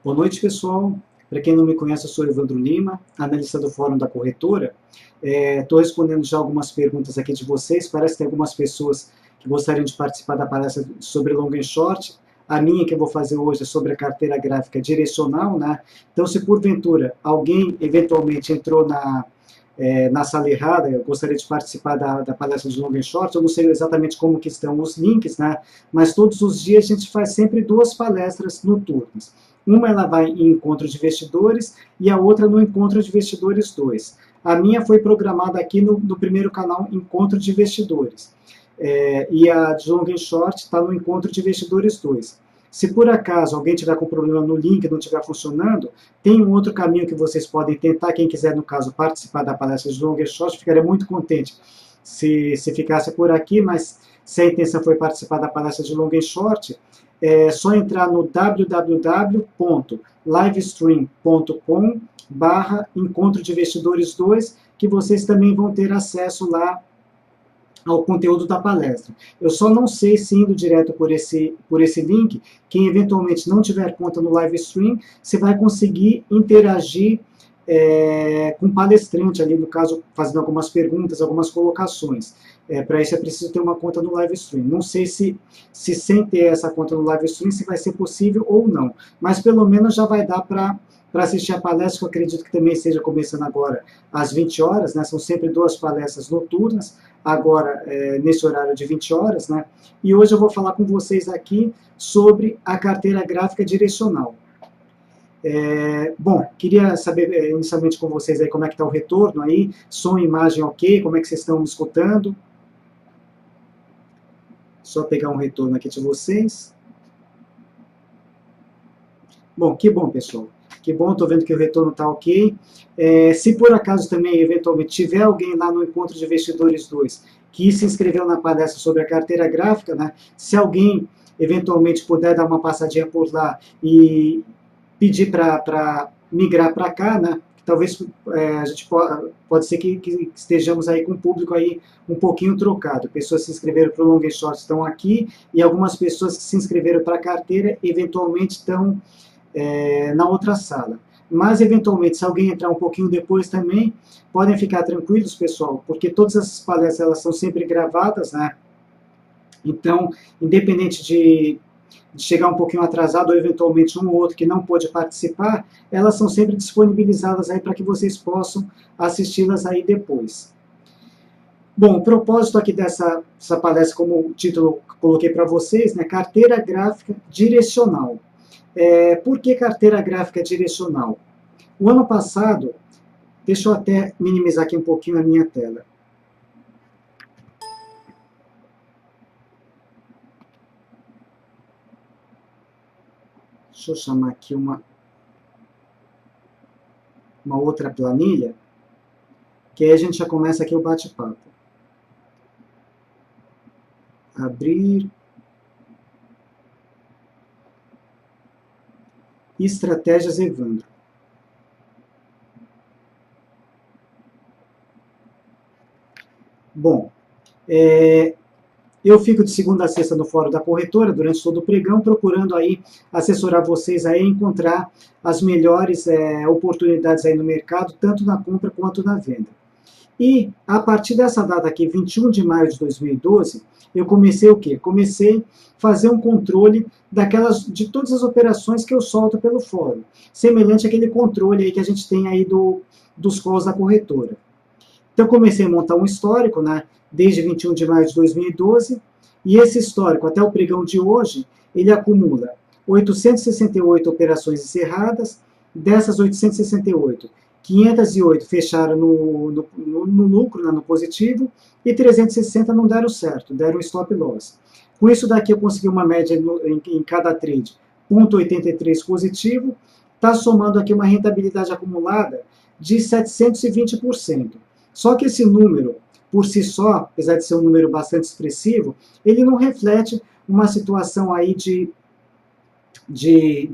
Boa noite, pessoal. Para quem não me conhece, eu sou Evandro Lima, analista do Fórum da Corretora. Estou respondendo já algumas perguntas aqui de vocês. Parece que tem algumas pessoas que gostariam de participar da palestra sobre long and short. A minha que eu vou fazer hoje é sobre a carteira gráfica direcional, né? Então, se porventura alguém eventualmente entrou na sala errada, eu gostaria de participar da palestra de long and short, eu não sei exatamente como que estão os links, né? Mas todos os dias a gente faz sempre duas palestras noturnas. Uma ela vai em Encontro de Investidores e a outra no Encontro de Investidores 2. A minha foi programada aqui no primeiro canal Encontro de Investidores. E a de Long and Short está no Encontro de Investidores 2. Se por acaso alguém tiver com problema no link, não estiver funcionando, tem um outro caminho que vocês podem tentar. Quem quiser, no caso, participar da palestra de Long and Short, ficaria muito contente se ficasse por aqui, mas se a intenção foi participar da palestra de Long and Short, é só entrar no www.livestream.com/encontro de investidores 2, que vocês também vão ter acesso lá ao conteúdo da palestra. Eu só não sei se indo direto por esse link, quem eventualmente não tiver conta no Livestream, se vai conseguir interagir com o palestrante ali, no caso, fazendo algumas perguntas, algumas colocações. Para isso é preciso ter uma conta no Livestream. Não sei se sem ter essa conta no Livestream, se vai ser possível ou não, mas pelo menos já vai dar para assistir a palestra, que eu acredito que também esteja começando agora às 20 horas, né? São sempre duas palestras noturnas, agora nesse horário de 20 horas, né? E hoje eu vou falar com vocês aqui sobre a carteira gráfica direcional. Bom, queria saber inicialmente com vocês aí como é que está o retorno aí, som e imagem ok, como é que vocês estão me escutando? Só pegar um retorno aqui de vocês. Bom, que bom, pessoal. Que bom, estou vendo que o retorno está ok. Se por acaso também, eventualmente, tiver alguém lá no Encontro de Investidores 2 que se inscreveu na palestra sobre a carteira gráfica, né, se alguém eventualmente puder dar uma passadinha por lá e pedir para migrar para cá, né, talvez a gente pode ser que estejamos aí com o público aí um pouquinho trocado. Pessoas que se inscreveram para o Long and Short estão aqui e algumas pessoas que se inscreveram para a carteira eventualmente estão na outra sala. Mas, eventualmente, se alguém entrar um pouquinho depois também, podem ficar tranquilos, pessoal, porque todas essas palestras elas são sempre gravadas, né? Então, independente de chegar um pouquinho atrasado ou eventualmente um ou outro que não pôde participar, elas são sempre disponibilizadas aí para que vocês possam assisti-las aí depois. Bom, o propósito aqui dessa palestra, como o título coloquei para vocês, né? Carteira gráfica direcional. Por que carteira gráfica direcional? O ano passado, deixa eu até minimizar aqui um pouquinho a minha tela. Deixa eu chamar aqui uma outra planilha, que aí a gente já começa aqui o bate-papo. Abrir. Estratégias Evandro. Bom, eu fico de segunda a sexta no Fórum da Corretora, durante todo o pregão, procurando aí assessorar vocês a encontrar as melhores oportunidades aí no mercado, tanto na compra quanto na venda. E, a partir dessa data aqui, 21 de maio de 2012, eu comecei o quê? Comecei a fazer um controle de todas as operações que eu solto pelo fórum, semelhante àquele controle aí que a gente tem aí dos calls da corretora. Então, comecei a montar um histórico, né, desde 21 de maio de 2012, e esse histórico, até o pregão de hoje, ele acumula 868 operações encerradas. Dessas 868, 508 fecharam no lucro, né, no positivo, e 360 não deram certo, deram stop loss. Com isso daqui eu consegui uma média em cada trade, 0,83 positivo, está somando aqui uma rentabilidade acumulada de 720%. Só que esse número, por si só, apesar de ser um número bastante expressivo, ele não reflete uma situação aí de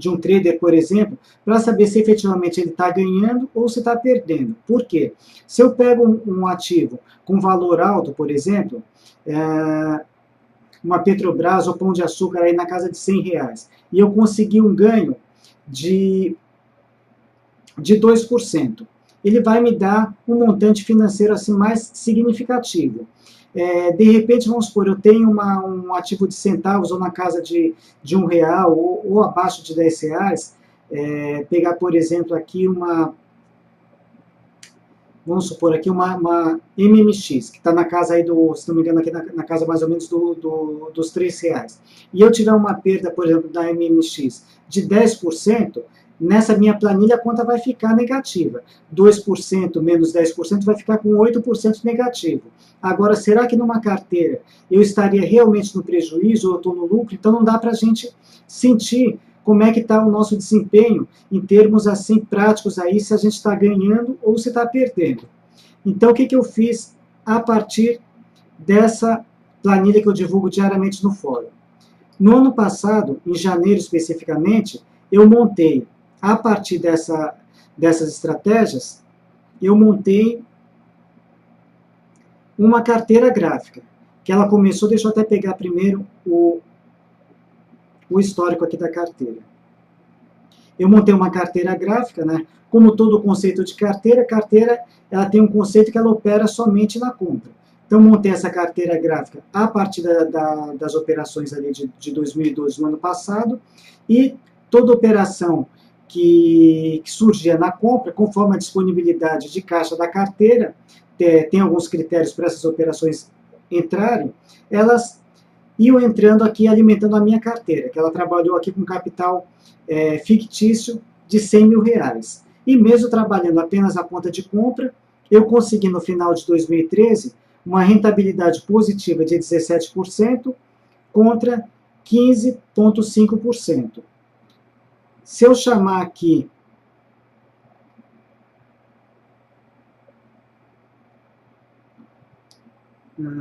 um trader, por exemplo, para saber se efetivamente ele está ganhando ou se está perdendo. Por quê? Se eu pego um ativo com valor alto, por exemplo, uma Petrobras ou Pão de Açúcar aí na casa de R$100, e eu conseguir um ganho de 2%. Ele vai me dar um montante financeiro assim mais significativo. De repente, vamos supor, eu tenho um ativo de centavos ou na casa de R$1 ou abaixo de R$10, pegar, por exemplo, aqui vamos supor aqui uma MMX, que está na casa aí se não me engano, aqui na casa mais ou menos dos R$3. E eu tiver uma perda, por exemplo, da MMX de 10%, nessa minha planilha a conta vai ficar negativa. 2% menos 10% vai ficar com 8% negativo. Agora, será que numa carteira eu estaria realmente no prejuízo ou eu estou no lucro? Então não dá para a gente sentir como é que está o nosso desempenho em termos assim práticos aí, se a gente está ganhando ou se está perdendo. Então o que eu fiz a partir dessa planilha que eu divulgo diariamente no fórum? No ano passado, em janeiro especificamente, eu montei, a partir dessas estratégias, eu montei uma carteira gráfica, que ela começou, deixa eu até pegar primeiro o histórico aqui da carteira. Eu montei uma carteira gráfica, né? Como todo conceito de carteira ela tem um conceito que ela opera somente na compra. Então, montei essa carteira gráfica a partir das operações ali de 2012, no ano passado, e toda operação que surgia na compra, conforme a disponibilidade de caixa da carteira, tem alguns critérios para essas operações entrarem, elas iam entrando aqui, alimentando a minha carteira, que ela trabalhou aqui com capital fictício de R$100.000. E mesmo trabalhando apenas a conta de compra, eu consegui no final de 2013 uma rentabilidade positiva de 17% contra 15,5%. Se eu chamar aqui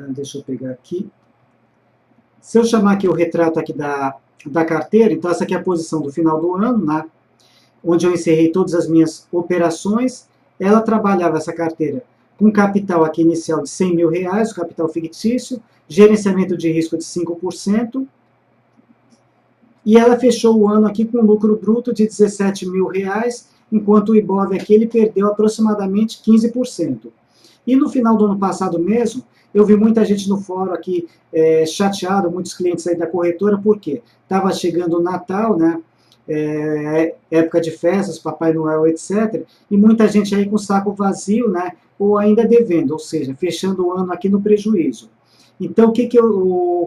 deixa eu pegar aqui. Se eu chamar aqui o retrato aqui da carteira, então essa aqui é a posição do final do ano, né, onde eu encerrei todas as minhas operações. Ela trabalhava essa carteira com capital aqui inicial de R$100.000, o capital fictício, gerenciamento de risco de 5%, e ela fechou o ano aqui com um lucro bruto de R$17.000, enquanto o Ibov aqui ele perdeu aproximadamente 15%. E no final do ano passado mesmo, eu vi muita gente no fórum aqui chateado, muitos clientes aí da corretora, porque estava chegando o Natal, né? Época de festas, Papai Noel, etc. E muita gente aí com o saco vazio, né? Ou ainda devendo, ou seja, fechando o ano aqui no prejuízo. Então,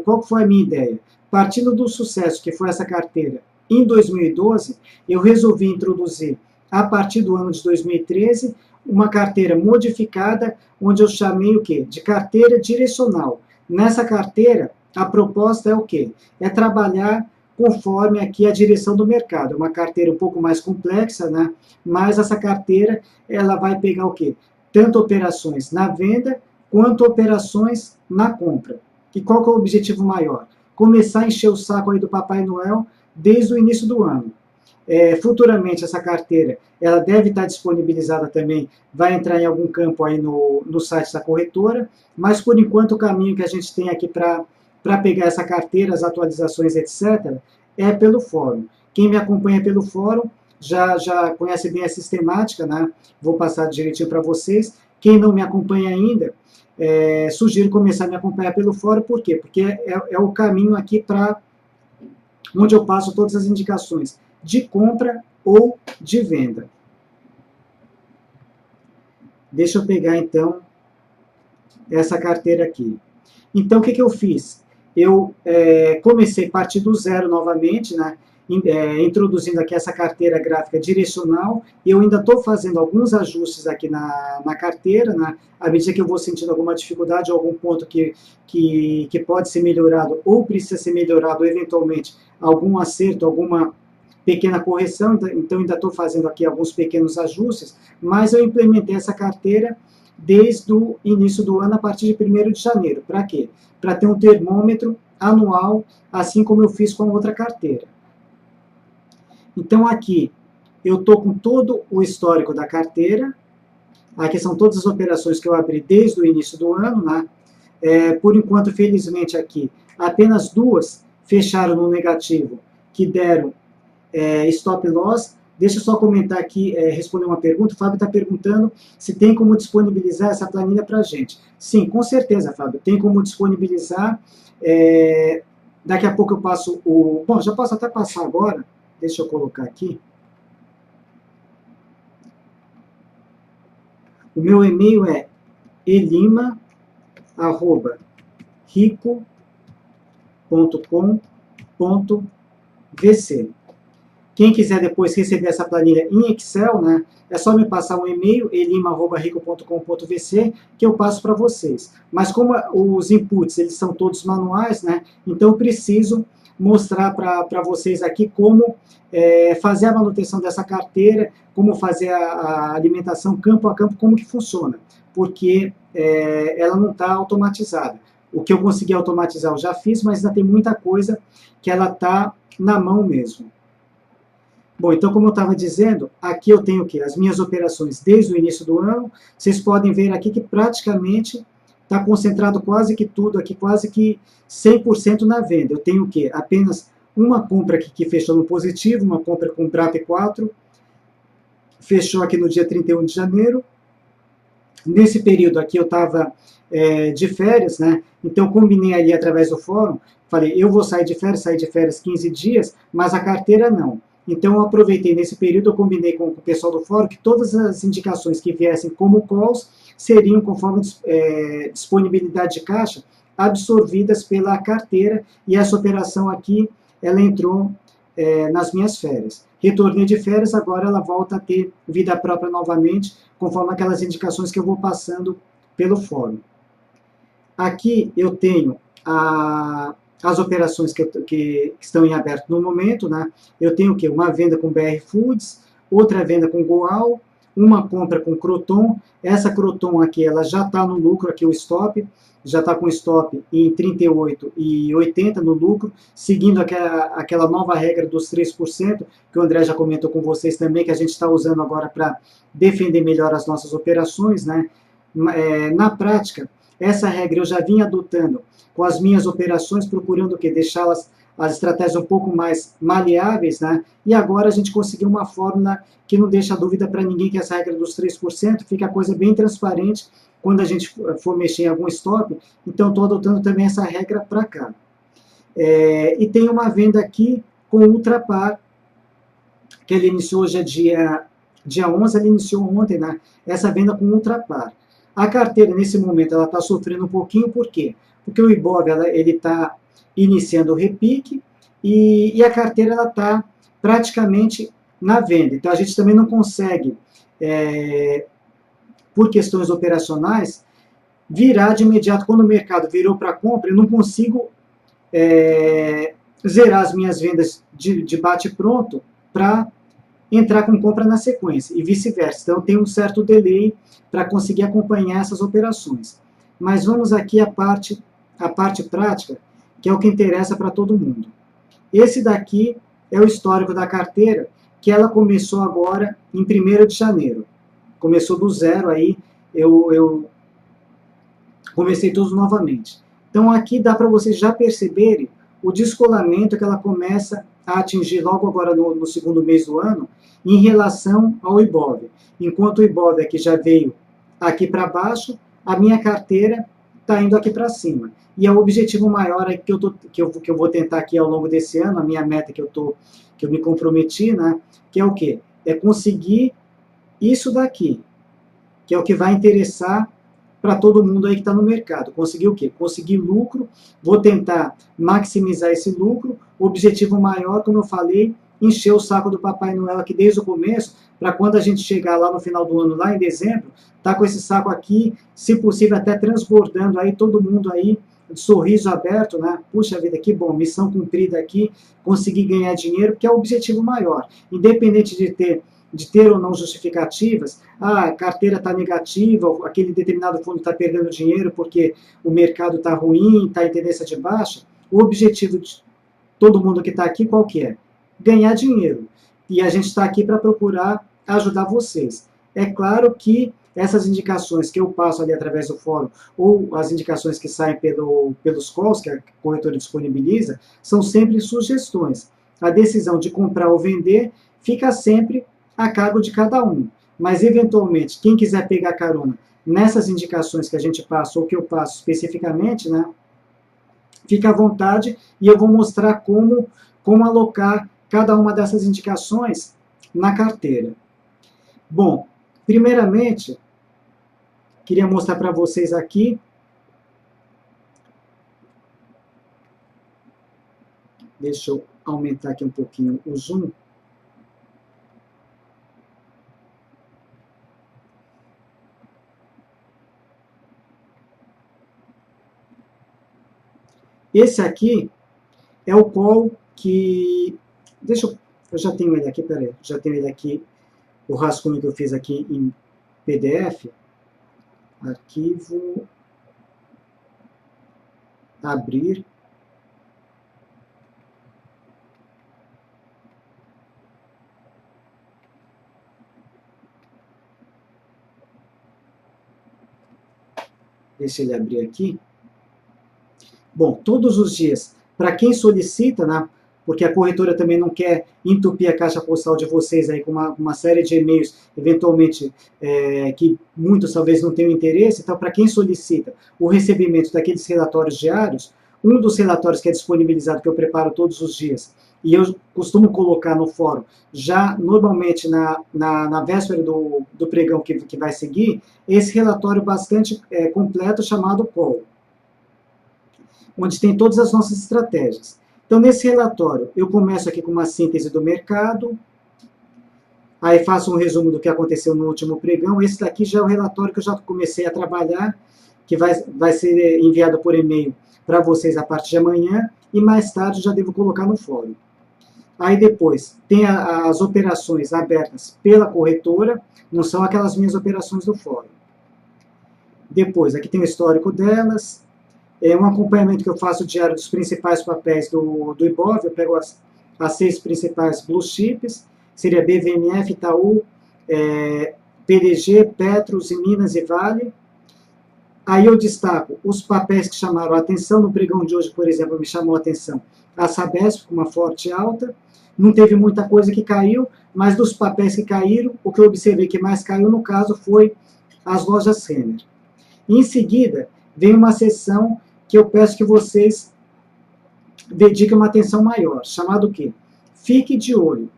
qual foi a minha ideia? Partindo do sucesso que foi essa carteira em 2012, eu resolvi introduzir, a partir do ano de 2013, uma carteira modificada, onde eu chamei o quê? De carteira direcional. Nessa carteira, a proposta é o quê? É trabalhar conforme aqui a direção do mercado. É uma carteira um pouco mais complexa, né? Mas essa carteira, ela vai pegar o quê? Tanto operações na venda, quanto operações na compra. E qual que é o objetivo maior? Começar a encher o saco aí do Papai Noel desde o início do ano. Futuramente essa carteira ela deve estar disponibilizada também, vai entrar em algum campo aí no site da corretora, mas por enquanto o caminho que a gente tem aqui para pegar essa carteira, as atualizações, etc., é pelo fórum. Quem me acompanha pelo fórum já conhece bem a sistemática, né? Vou passar direitinho para vocês. Quem não me acompanha ainda, sugiro começar a me acompanhar pelo fórum, por quê? Porque é o caminho aqui para onde eu passo todas as indicações de compra ou de venda. Deixa eu pegar, então, essa carteira aqui. Então, o que eu fiz? Eu comecei a partir do zero novamente, né? Introduzindo aqui essa carteira gráfica direcional. Eu ainda estou fazendo alguns ajustes aqui na carteira, né? À medida que eu vou sentindo alguma dificuldade, algum ponto que pode ser melhorado ou precisa ser melhorado, eventualmente, algum acerto, alguma pequena correção, então ainda estou fazendo aqui alguns pequenos ajustes, mas eu implementei essa carteira desde o início do ano, a partir de 1º de janeiro. Para quê? Para ter um termômetro anual, assim como eu fiz com a outra carteira. Então aqui, eu estou com todo o histórico da carteira, aqui são todas as operações que eu abri desde o início do ano, né? Por enquanto, felizmente aqui, apenas 2 fecharam no negativo, que deram stop loss. Deixa eu só comentar aqui, responder uma pergunta. O Fábio está perguntando se tem como disponibilizar essa planilha para a gente. Sim, com certeza, Fábio, tem como disponibilizar. Daqui a pouco eu passo o... Bom, já posso até passar agora. Deixa eu colocar aqui. O meu e-mail é elima@rico.com.vc. Quem quiser depois receber essa planilha em Excel, né, é só me passar um e-mail, elima@rico.com.vc, que eu passo para vocês. Mas como os inputs eles são todos manuais, né, então eu preciso mostrar para vocês aqui como fazer a manutenção dessa carteira, como fazer a alimentação campo a campo, como que funciona, porque ela não está automatizada. O que eu consegui automatizar eu já fiz, mas ainda tem muita coisa que ela está na mão mesmo. Bom, então como eu estava dizendo, aqui eu tenho o quê? As minhas operações desde o início do ano. Vocês podem ver aqui que praticamente está concentrado quase que tudo aqui, quase que 100% na venda. Eu tenho o quê? Apenas uma compra aqui que fechou no positivo, uma compra com BRAP4, fechou aqui no dia 31 de janeiro. Nesse período aqui eu estava de férias, né? Então eu combinei ali através do fórum, falei, eu vou sair de férias 15 dias, mas a carteira não. Então eu aproveitei nesse período, eu combinei com o pessoal do fórum que todas as indicações que viessem como calls seriam conforme disponibilidade de caixa absorvidas pela carteira, e essa operação aqui, ela entrou nas minhas férias. Retornei de férias, agora ela volta a ter vida própria novamente, conforme aquelas indicações que eu vou passando pelo fórum. Aqui eu tenho as operações que estão em aberto no momento, né? Eu tenho o quê? Uma venda com BR Foods, outra venda com Goal, uma compra com Croton. Essa Croton aqui, ela já está no lucro, aqui o stop, já está com stop em 38,80 no lucro, seguindo aquela nova regra dos 3%, que o André já comentou com vocês também, que a gente está usando agora para defender melhor as nossas operações, né? Na prática, essa regra eu já vinha adotando com as minhas operações, procurando o quê? Deixá-las, as estratégias um pouco mais maleáveis, né? E agora a gente conseguiu uma fórmula que não deixa dúvida para ninguém, que essa regra dos 3%, fica a coisa bem transparente quando a gente for mexer em algum stop. Então estou adotando também essa regra para cá. E tem uma venda aqui com Ultrapar, que ele iniciou hoje, dia 11, ele iniciou ontem, né? Essa venda com Ultrapar. A carteira, nesse momento, ela está sofrendo um pouquinho, por quê? Porque o Ibov ele está iniciando o repique e a carteira está praticamente na venda. Então, a gente também não consegue, por questões operacionais, virar de imediato. Quando o mercado virou para compra, eu não consigo zerar as minhas vendas de bate-pronto para entrar com compra na sequência, e vice-versa. Então, tem um certo delay para conseguir acompanhar essas operações. Mas vamos aqui à parte prática, que é o que interessa para todo mundo. Esse daqui é o histórico da carteira, que ela começou agora em 1º de janeiro. Começou do zero, aí eu comecei tudo novamente. Então, aqui dá para vocês já perceberem o descolamento que ela começa a atingir logo agora no segundo mês do ano, em relação ao Ibov. Enquanto o Ibov aqui já veio aqui para baixo, a minha carteira está indo aqui para cima. E é o objetivo maior que eu vou tentar aqui ao longo desse ano, a minha meta que eu me comprometi, né, que é o quê? É conseguir isso daqui, que é o que vai interessar para todo mundo aí que está no mercado. Conseguir o quê? Conseguir lucro, vou tentar maximizar esse lucro. O objetivo maior, como eu falei, encher o saco do Papai Noel aqui desde o começo, para quando a gente chegar lá no final do ano, lá em dezembro, tá com esse saco aqui, se possível até transbordando aí, todo mundo aí, de sorriso aberto, né? Puxa vida, que bom, missão cumprida aqui, conseguir ganhar dinheiro, que é o objetivo maior. Independente de ter ou não justificativas, a carteira está negativa, aquele determinado fundo está perdendo dinheiro porque o mercado está ruim, está em tendência de baixa, o objetivo de todo mundo que está aqui, qual que é? Ganhar dinheiro. E a gente está aqui para procurar ajudar vocês. É claro que essas indicações que eu passo ali através do fórum, ou as indicações que saem pelos calls, que a corretora disponibiliza, são sempre sugestões. a decisão de comprar ou vender fica sempre a cargo de cada um. Mas, eventualmente, quem quiser pegar carona nessas indicações que a gente passa, ou que eu passo especificamente, né, fica à vontade e eu vou mostrar como alocar cada uma dessas indicações na carteira. Bom, primeiramente, queria mostrar para vocês aqui. Deixa eu aumentar aqui um pouquinho o zoom. Esse aqui é o call que... eu já tenho ele aqui, peraí. Já tenho ele aqui, o rascunho que eu fiz aqui em PDF. Arquivo. Abrir. Deixa ele abrir aqui. Bom, todos os dias, para quem solicita, né, porque a corretora também não quer entupir a caixa postal de vocês aí com uma série de e-mails, eventualmente, que muitos talvez não tenham interesse, então para quem solicita o recebimento daqueles relatórios diários, um dos relatórios que é disponibilizado, que eu preparo todos os dias, e eu costumo colocar no fórum, já normalmente na véspera do pregão que vai seguir, esse relatório bastante completo chamado Call, onde tem todas as nossas estratégias. Então, nesse relatório, eu começo aqui com uma síntese do mercado, aí faço um resumo do que aconteceu no último pregão. Esse daqui já é o relatório que eu já comecei a trabalhar, que vai ser enviado por e-mail para vocês a partir de amanhã, e mais tarde já devo colocar no fórum. Aí depois, tem as operações abertas pela corretora, não são aquelas minhas operações do fórum. Depois, aqui tem o histórico delas, um acompanhamento que eu faço diário dos principais papéis do Ibov, eu pego as 6 principais blue chips, seria BVMF, Itaú, PDG, Petros, Minas e Vale. Aí eu destaco os papéis que chamaram a atenção, no pregão de hoje, por exemplo, me chamou a atenção a Sabesp, com uma forte alta, não teve muita coisa que caiu, mas dos papéis que caíram, o que eu observei que mais caiu, no caso, foi as lojas Renner. Em seguida, vem uma seção que eu peço que vocês dediquem uma atenção maior, chamado o quê? Fique de olho.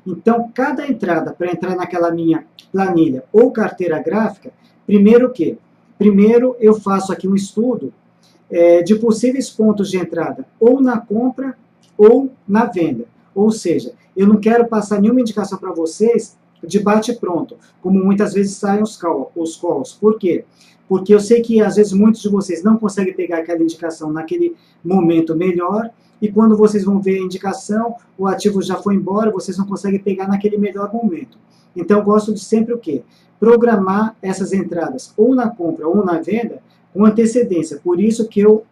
Então, cada entrada, para entrar naquela minha planilha ou carteira gráfica, primeiro o quê? Primeiro eu faço aqui um estudo de possíveis pontos de entrada, ou na compra ou na venda. Ou seja, eu não quero passar nenhuma indicação para vocês de bate-pronto, como muitas vezes saem os calls. Por quê? Porque eu sei que às vezes muitos de vocês não conseguem pegar aquela indicação naquele momento melhor, e quando vocês vão ver a indicação, o ativo já foi embora, vocês não conseguem pegar naquele melhor momento. Então eu gosto de sempre o quê? Programar essas entradas ou na compra ou na venda com antecedência. Por isso que eu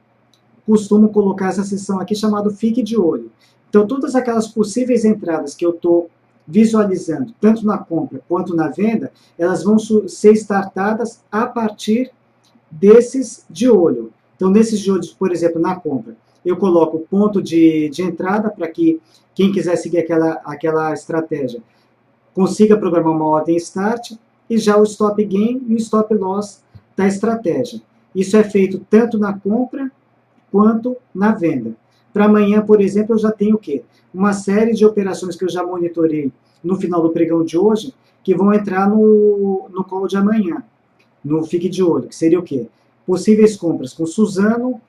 costumo colocar essa seção aqui chamada Fique de Olho. Então todas aquelas possíveis entradas que eu estou visualizando, tanto na compra quanto na venda, elas vão ser startadas a partir desses de olho. Então, nesses de olho, por exemplo, na compra, eu coloco o ponto de entrada para que quem quiser seguir aquela estratégia consiga programar uma ordem start, e já o stop gain e o stop loss da estratégia. Isso é feito tanto na compra quanto na venda. Para amanhã, por exemplo, eu já tenho o quê? Uma série de operações que eu já monitorei no final do pregão de hoje, que vão entrar no call de amanhã, no Fique de Olho, que seria o quê? Possíveis compras com Suzano,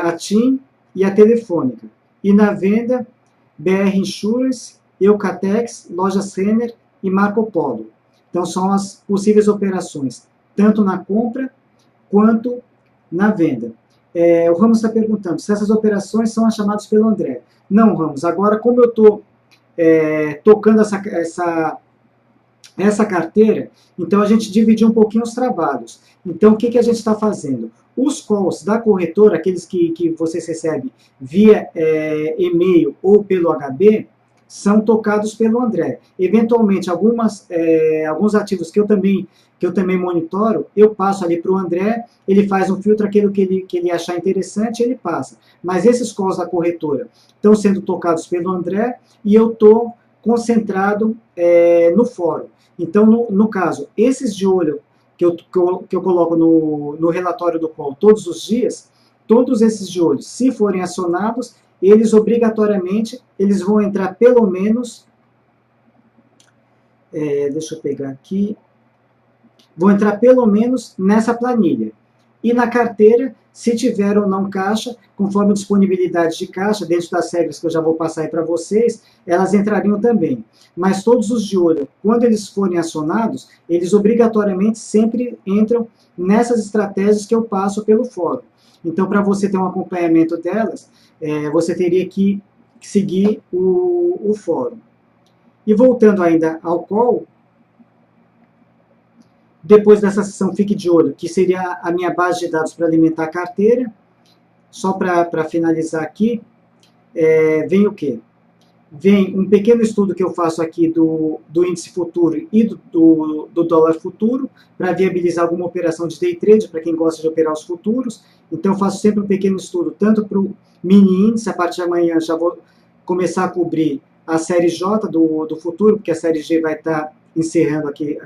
a TIM e a Telefônica. E na venda, BR Insurance, Eucatex, Lojas Renner e Marco Polo. Então são as possíveis operações, tanto na compra quanto na venda. O Ramos está perguntando se essas operações são as chamadas pelo André. Não, Ramos, agora como eu estou tocando essa carteira, então a gente dividiu um pouquinho os trabalhos. Então o que a gente está fazendo? Os calls da corretora, aqueles que vocês recebem via e-mail ou pelo HB, são tocados pelo André. Eventualmente, alguns ativos que eu também monitoro, eu passo ali para o André, ele faz um filtro, aquilo que ele achar interessante, ele passa. Mas esses calls da corretora estão sendo tocados pelo André e eu estou concentrado no fórum. Então, no caso, esses de olho que eu coloco no relatório do call todos os dias, todos esses de olho, se forem acionados, eles obrigatoriamente, eles vão entrar pelo menos, deixa eu pegar aqui, vão entrar pelo menos nessa planilha. E na carteira, se tiver ou não caixa, conforme a disponibilidade de caixa, dentro das regras que eu já vou passar aí para vocês, elas entrariam também. Mas todos os de olho, quando eles forem acionados, eles obrigatoriamente sempre entram nessas estratégias que eu passo pelo fórum. Então, para você ter um acompanhamento delas, você teria que seguir o fórum. E voltando ainda ao call, depois dessa sessão Fique de Olho, que seria a minha base de dados para alimentar a carteira, só para finalizar aqui, vem o quê? Vem um pequeno estudo que eu faço aqui do índice futuro e do dólar futuro, para viabilizar alguma operação de day trade, para quem gosta de operar os futuros. Então, eu faço sempre um pequeno estudo, tanto para o mini índice, a partir de amanhã já vou começar a cobrir a série J do futuro, porque a série G vai estar encerrando aqui,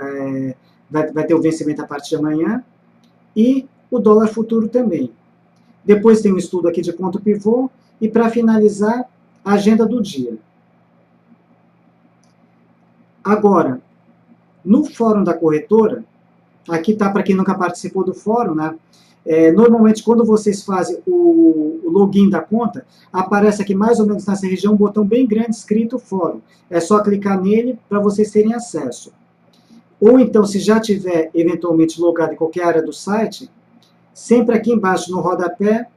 vai ter o vencimento a partir de amanhã, e o dólar futuro também. Depois tem um estudo aqui de ponto pivô, e para finalizar, a agenda do dia. Agora, no fórum da corretora, aqui está para quem nunca participou do fórum, né? Normalmente, quando vocês fazem o login da conta, aparece aqui mais ou menos nessa região um botão bem grande escrito fórum. É só clicar nele para vocês terem acesso. Ou então, se já tiver eventualmente logado em qualquer área do site, sempre aqui embaixo no rodapé,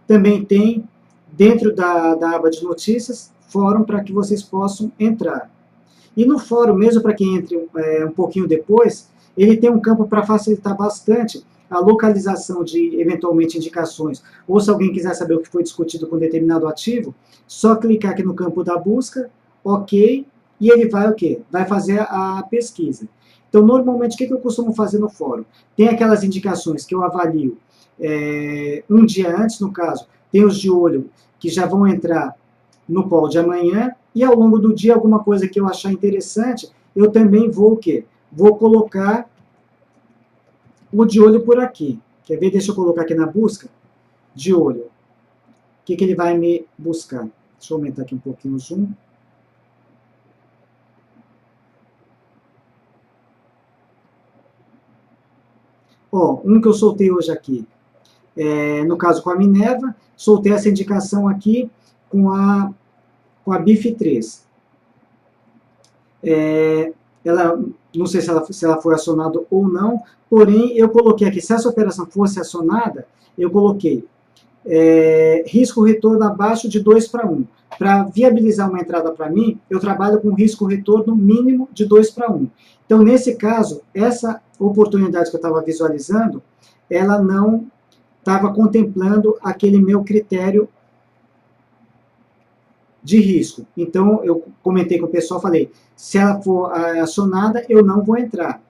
também tem, dentro da aba de notícias, fórum para que vocês possam entrar. E no fórum, mesmo para quem entre um pouquinho depois, ele tem um campo para facilitar bastante a localização de, eventualmente, indicações. Ou se alguém quiser saber o que foi discutido com determinado ativo, só clicar aqui no campo da busca, ok, e ele vai o quê? Vai fazer a pesquisa. Então, normalmente, o que eu costumo fazer no fórum? Tem aquelas indicações que eu avalio um dia antes, no caso, tem os de olho que já vão entrar no call de amanhã, e ao longo do dia, alguma coisa que eu achar interessante, eu também vou o quê? Vou colocar o de olho por aqui. Quer ver? Deixa eu colocar aqui na busca. De olho. O que ele vai me buscar? Deixa eu aumentar aqui um pouquinho o zoom. Ó, um que eu soltei hoje aqui. No caso com a Minerva, soltei essa indicação aqui com a BIF3. Ela, não sei se ela foi acionada ou não, porém eu coloquei aqui, se essa operação fosse acionada, eu coloquei risco-retorno abaixo de 2:1. Para viabilizar uma entrada para mim, eu trabalho com risco-retorno mínimo de 2:1. Então, nesse caso, essa oportunidade que eu estava visualizando, ela não estava contemplando aquele meu critério de risco. Então, eu comentei com o pessoal, falei, se ela for acionada, eu não vou entrar.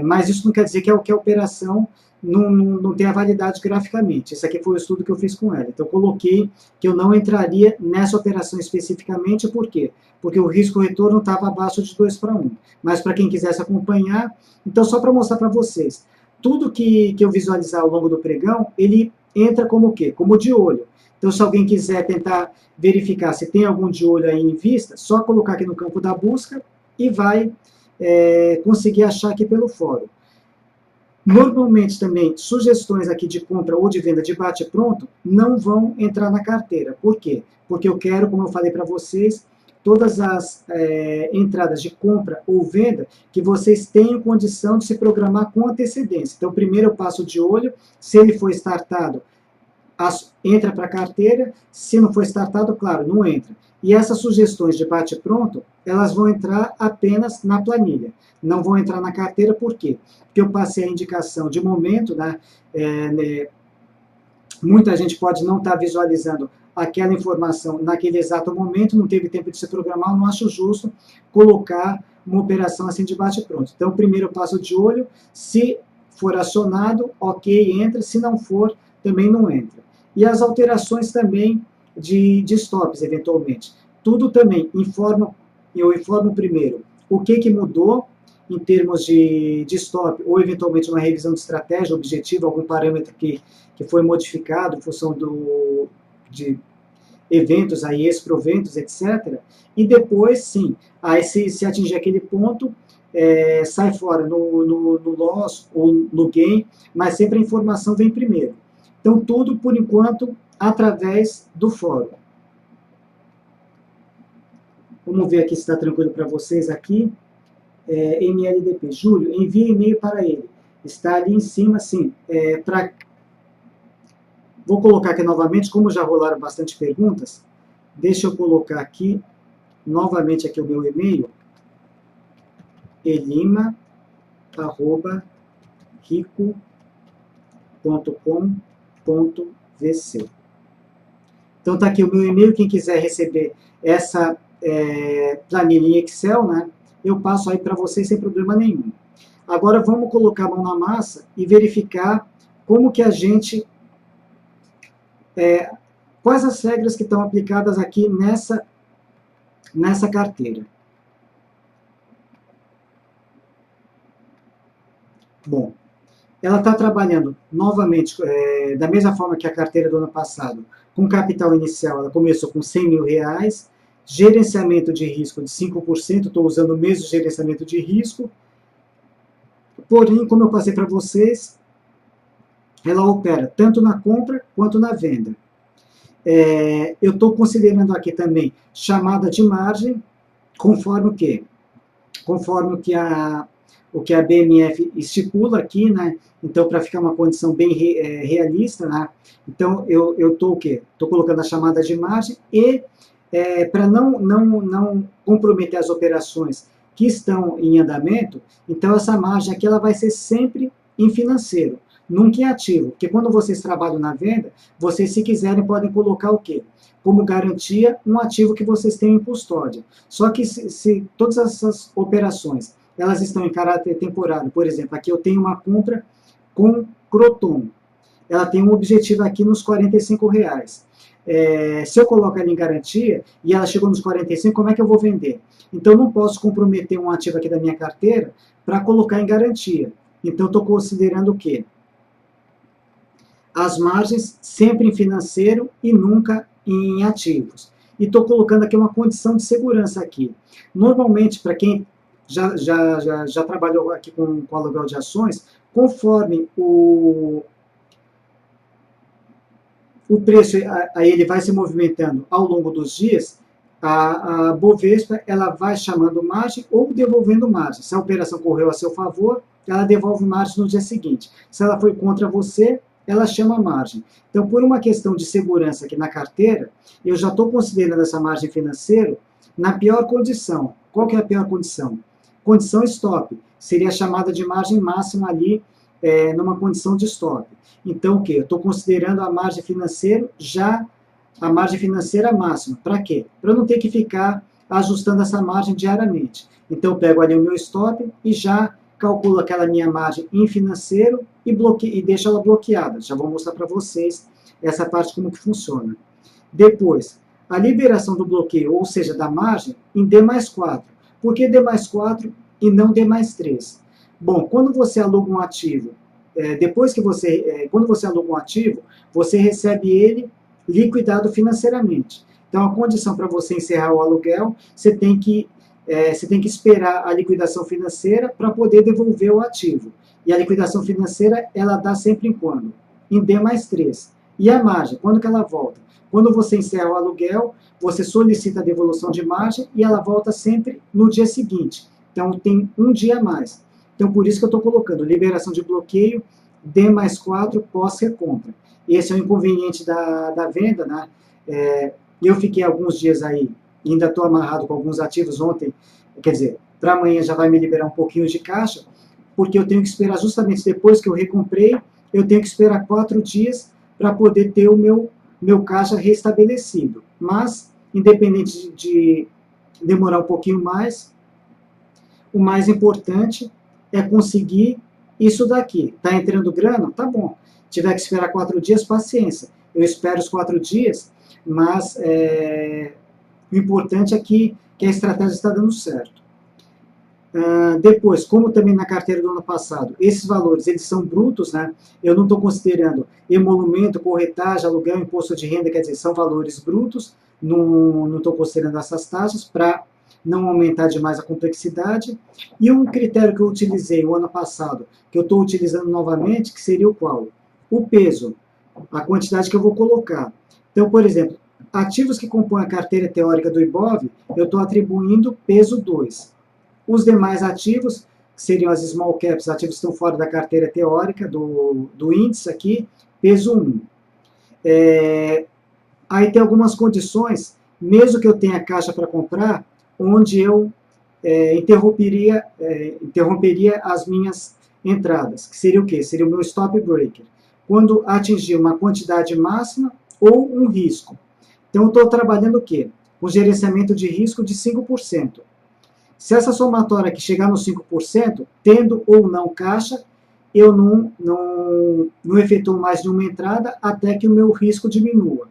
Mas isso não quer dizer que a operação não tenha validade graficamente. Esse aqui foi o estudo que eu fiz com ela. Então, eu coloquei que eu não entraria nessa operação especificamente, por quê? Porque o risco-retorno estava abaixo de 2:1. Mas, para quem quisesse acompanhar, então, só para mostrar para vocês, tudo que eu visualizar ao longo do pregão, ele entra como o quê? Como de olho. Então, se alguém quiser tentar verificar se tem algum de olho aí em vista, só colocar aqui no campo da busca e vai conseguir achar aqui pelo fórum. Normalmente também, sugestões aqui de compra ou de venda de bate-pronto não vão entrar na carteira. Por quê? Porque eu quero, como eu falei para vocês, todas as entradas de compra ou venda que vocês tenham condição de se programar com antecedência. Então, primeiro eu passo de olho, se ele for startado, entra para a carteira, se não for startado, claro, não entra. E essas sugestões de bate-pronto, elas vão entrar apenas na planilha, não vão entrar na carteira, por quê? Porque eu passei a indicação de momento, né, muita gente pode não estar visualizando aquela informação naquele exato momento, não teve tempo de se programar, eu não acho justo colocar uma operação assim de bate-pronto. Então, primeiro eu passo de olho, se for acionado, ok, entra, se não for, também não entra. E as alterações também de stops, eventualmente. Tudo também eu informo primeiro o que mudou em termos de stop, ou eventualmente uma revisão de estratégia, objetivo, algum parâmetro que foi modificado em função de eventos, aí, ex-proventos, etc. E depois, sim, aí se atingir aquele ponto, sai fora no loss ou no gain, mas sempre a informação vem primeiro. Então, tudo, por enquanto, através do fórum. Vamos ver aqui se está tranquilo para vocês aqui. MLDP. Júlio, envie e-mail para ele. Está ali em cima, sim. Vou colocar aqui novamente, como já rolaram bastante perguntas, deixa eu colocar aqui, novamente aqui o meu e-mail, elima@rico.com.vc. Então está aqui o meu e-mail, quem quiser receber essa planilha em Excel, né, eu passo aí para vocês sem problema nenhum. Agora vamos colocar a mão na massa e verificar como que a gente... quais as regras que estão aplicadas aqui nessa carteira. Bom, ela está trabalhando novamente, da mesma forma que a carteira do ano passado, com capital inicial, ela começou com R$100 mil, gerenciamento de risco de 5%, estou usando o mesmo gerenciamento de risco, porém, como eu passei para vocês, ela opera tanto na compra quanto na venda. Eu estou considerando aqui também chamada de margem, conforme o quê? Conforme o que a BMF estipula aqui, né? Então, para ficar uma condição bem realista, né? Então, eu estou o quê? Estou colocando a chamada de margem e, para não comprometer as operações que estão em andamento, então essa margem aqui ela vai ser sempre em financeiro, nunca em ativo, porque quando vocês trabalham na venda, vocês, se quiserem, podem colocar o quê? Como garantia, um ativo que vocês têm em custódia. Só que se todas essas operações, elas estão em caráter temporário, por exemplo, aqui eu tenho uma compra com Croton, ela tem um objetivo aqui nos R$45. Se eu coloco ela em garantia, e ela chegou nos 45, como é que eu vou vender? Então, eu não posso comprometer um ativo aqui da minha carteira para colocar em garantia. Então, eu estou considerando o quê? As margens sempre em financeiro e nunca em ativos. E estou colocando aqui uma condição de segurança aqui. Normalmente, para quem já trabalhou aqui com aluguel de ações, conforme o preço aí ele vai se movimentando ao longo dos dias, a Bovespa ela vai chamando margem ou devolvendo margem. Se a operação correu a seu favor, ela devolve margem no dia seguinte. Se ela foi contra você, ela chama margem. Então, por uma questão de segurança aqui na carteira, eu já estou considerando essa margem financeira na pior condição. Qual que é a pior condição? Condição stop. Seria a chamada de margem máxima ali, numa condição de stop. Então, o quê? Eu estou considerando a margem financeira já a margem financeira máxima. Para quê? Para eu não ter que ficar ajustando essa margem diariamente. Então, eu pego ali o meu stop e já calculo aquela minha margem em financeiro e deixo ela bloqueada. Já vou mostrar para vocês essa parte como que funciona. Depois, a liberação do bloqueio, ou seja, da margem, em D mais 4. Por que D mais 4 e não D mais 3? Bom, quando você aluga um ativo, quando você aluga um ativo, você recebe ele liquidado financeiramente. Então, a condição para você encerrar o aluguel, você tem que esperar a liquidação financeira para poder devolver o ativo. E a liquidação financeira, ela dá sempre em quando? Em D mais 3. E a margem, quando que ela volta? Quando você encerra o aluguel, você solicita a devolução de margem e ela volta sempre no dia seguinte. Então, tem um dia a mais. Então, por isso que eu estou colocando liberação de bloqueio, D mais 4 pós-recompra. Esse é o inconveniente da venda, né? Eu fiquei alguns dias aí, ainda estou amarrado com alguns ativos ontem, quer dizer, para amanhã já vai me liberar um pouquinho de caixa, porque eu tenho que esperar justamente depois que eu recomprei, eu tenho que esperar 4 dias para poder ter o meu meu caixa restabelecido. Mas, independente de demorar um pouquinho mais, o mais importante é conseguir isso daqui. Está entrando grana? Tá bom. Tiver que esperar 4 dias, paciência. Eu espero os 4 dias, mas o importante é que a estratégia está dando certo. Depois, como também na carteira do ano passado, esses valores eles são brutos, né? Eu não estou considerando emolumento, corretagem, aluguel, imposto de renda, quer dizer, são valores brutos, não estou considerando essas taxas para não aumentar demais a complexidade. E um critério que eu utilizei o ano passado, que eu estou utilizando novamente, que seria o qual? O peso, a quantidade que eu vou colocar. Então, por exemplo, ativos que compõem a carteira teórica do IBOV, eu estou atribuindo peso 2. Os demais ativos, que seriam as small caps, ativos que estão fora da carteira teórica do índice aqui, peso 1. Aí tem algumas condições, mesmo que eu tenha caixa para comprar, onde eu interromperia as minhas entradas, que seria o quê? Seria o meu stop breaker. Quando atingir uma quantidade máxima ou um risco. Então, eu estou trabalhando o quê? Com gerenciamento de risco de 5%. Se essa somatória aqui chegar nos 5%, tendo ou não caixa, eu não efetuo mais nenhuma entrada até que o meu risco diminua.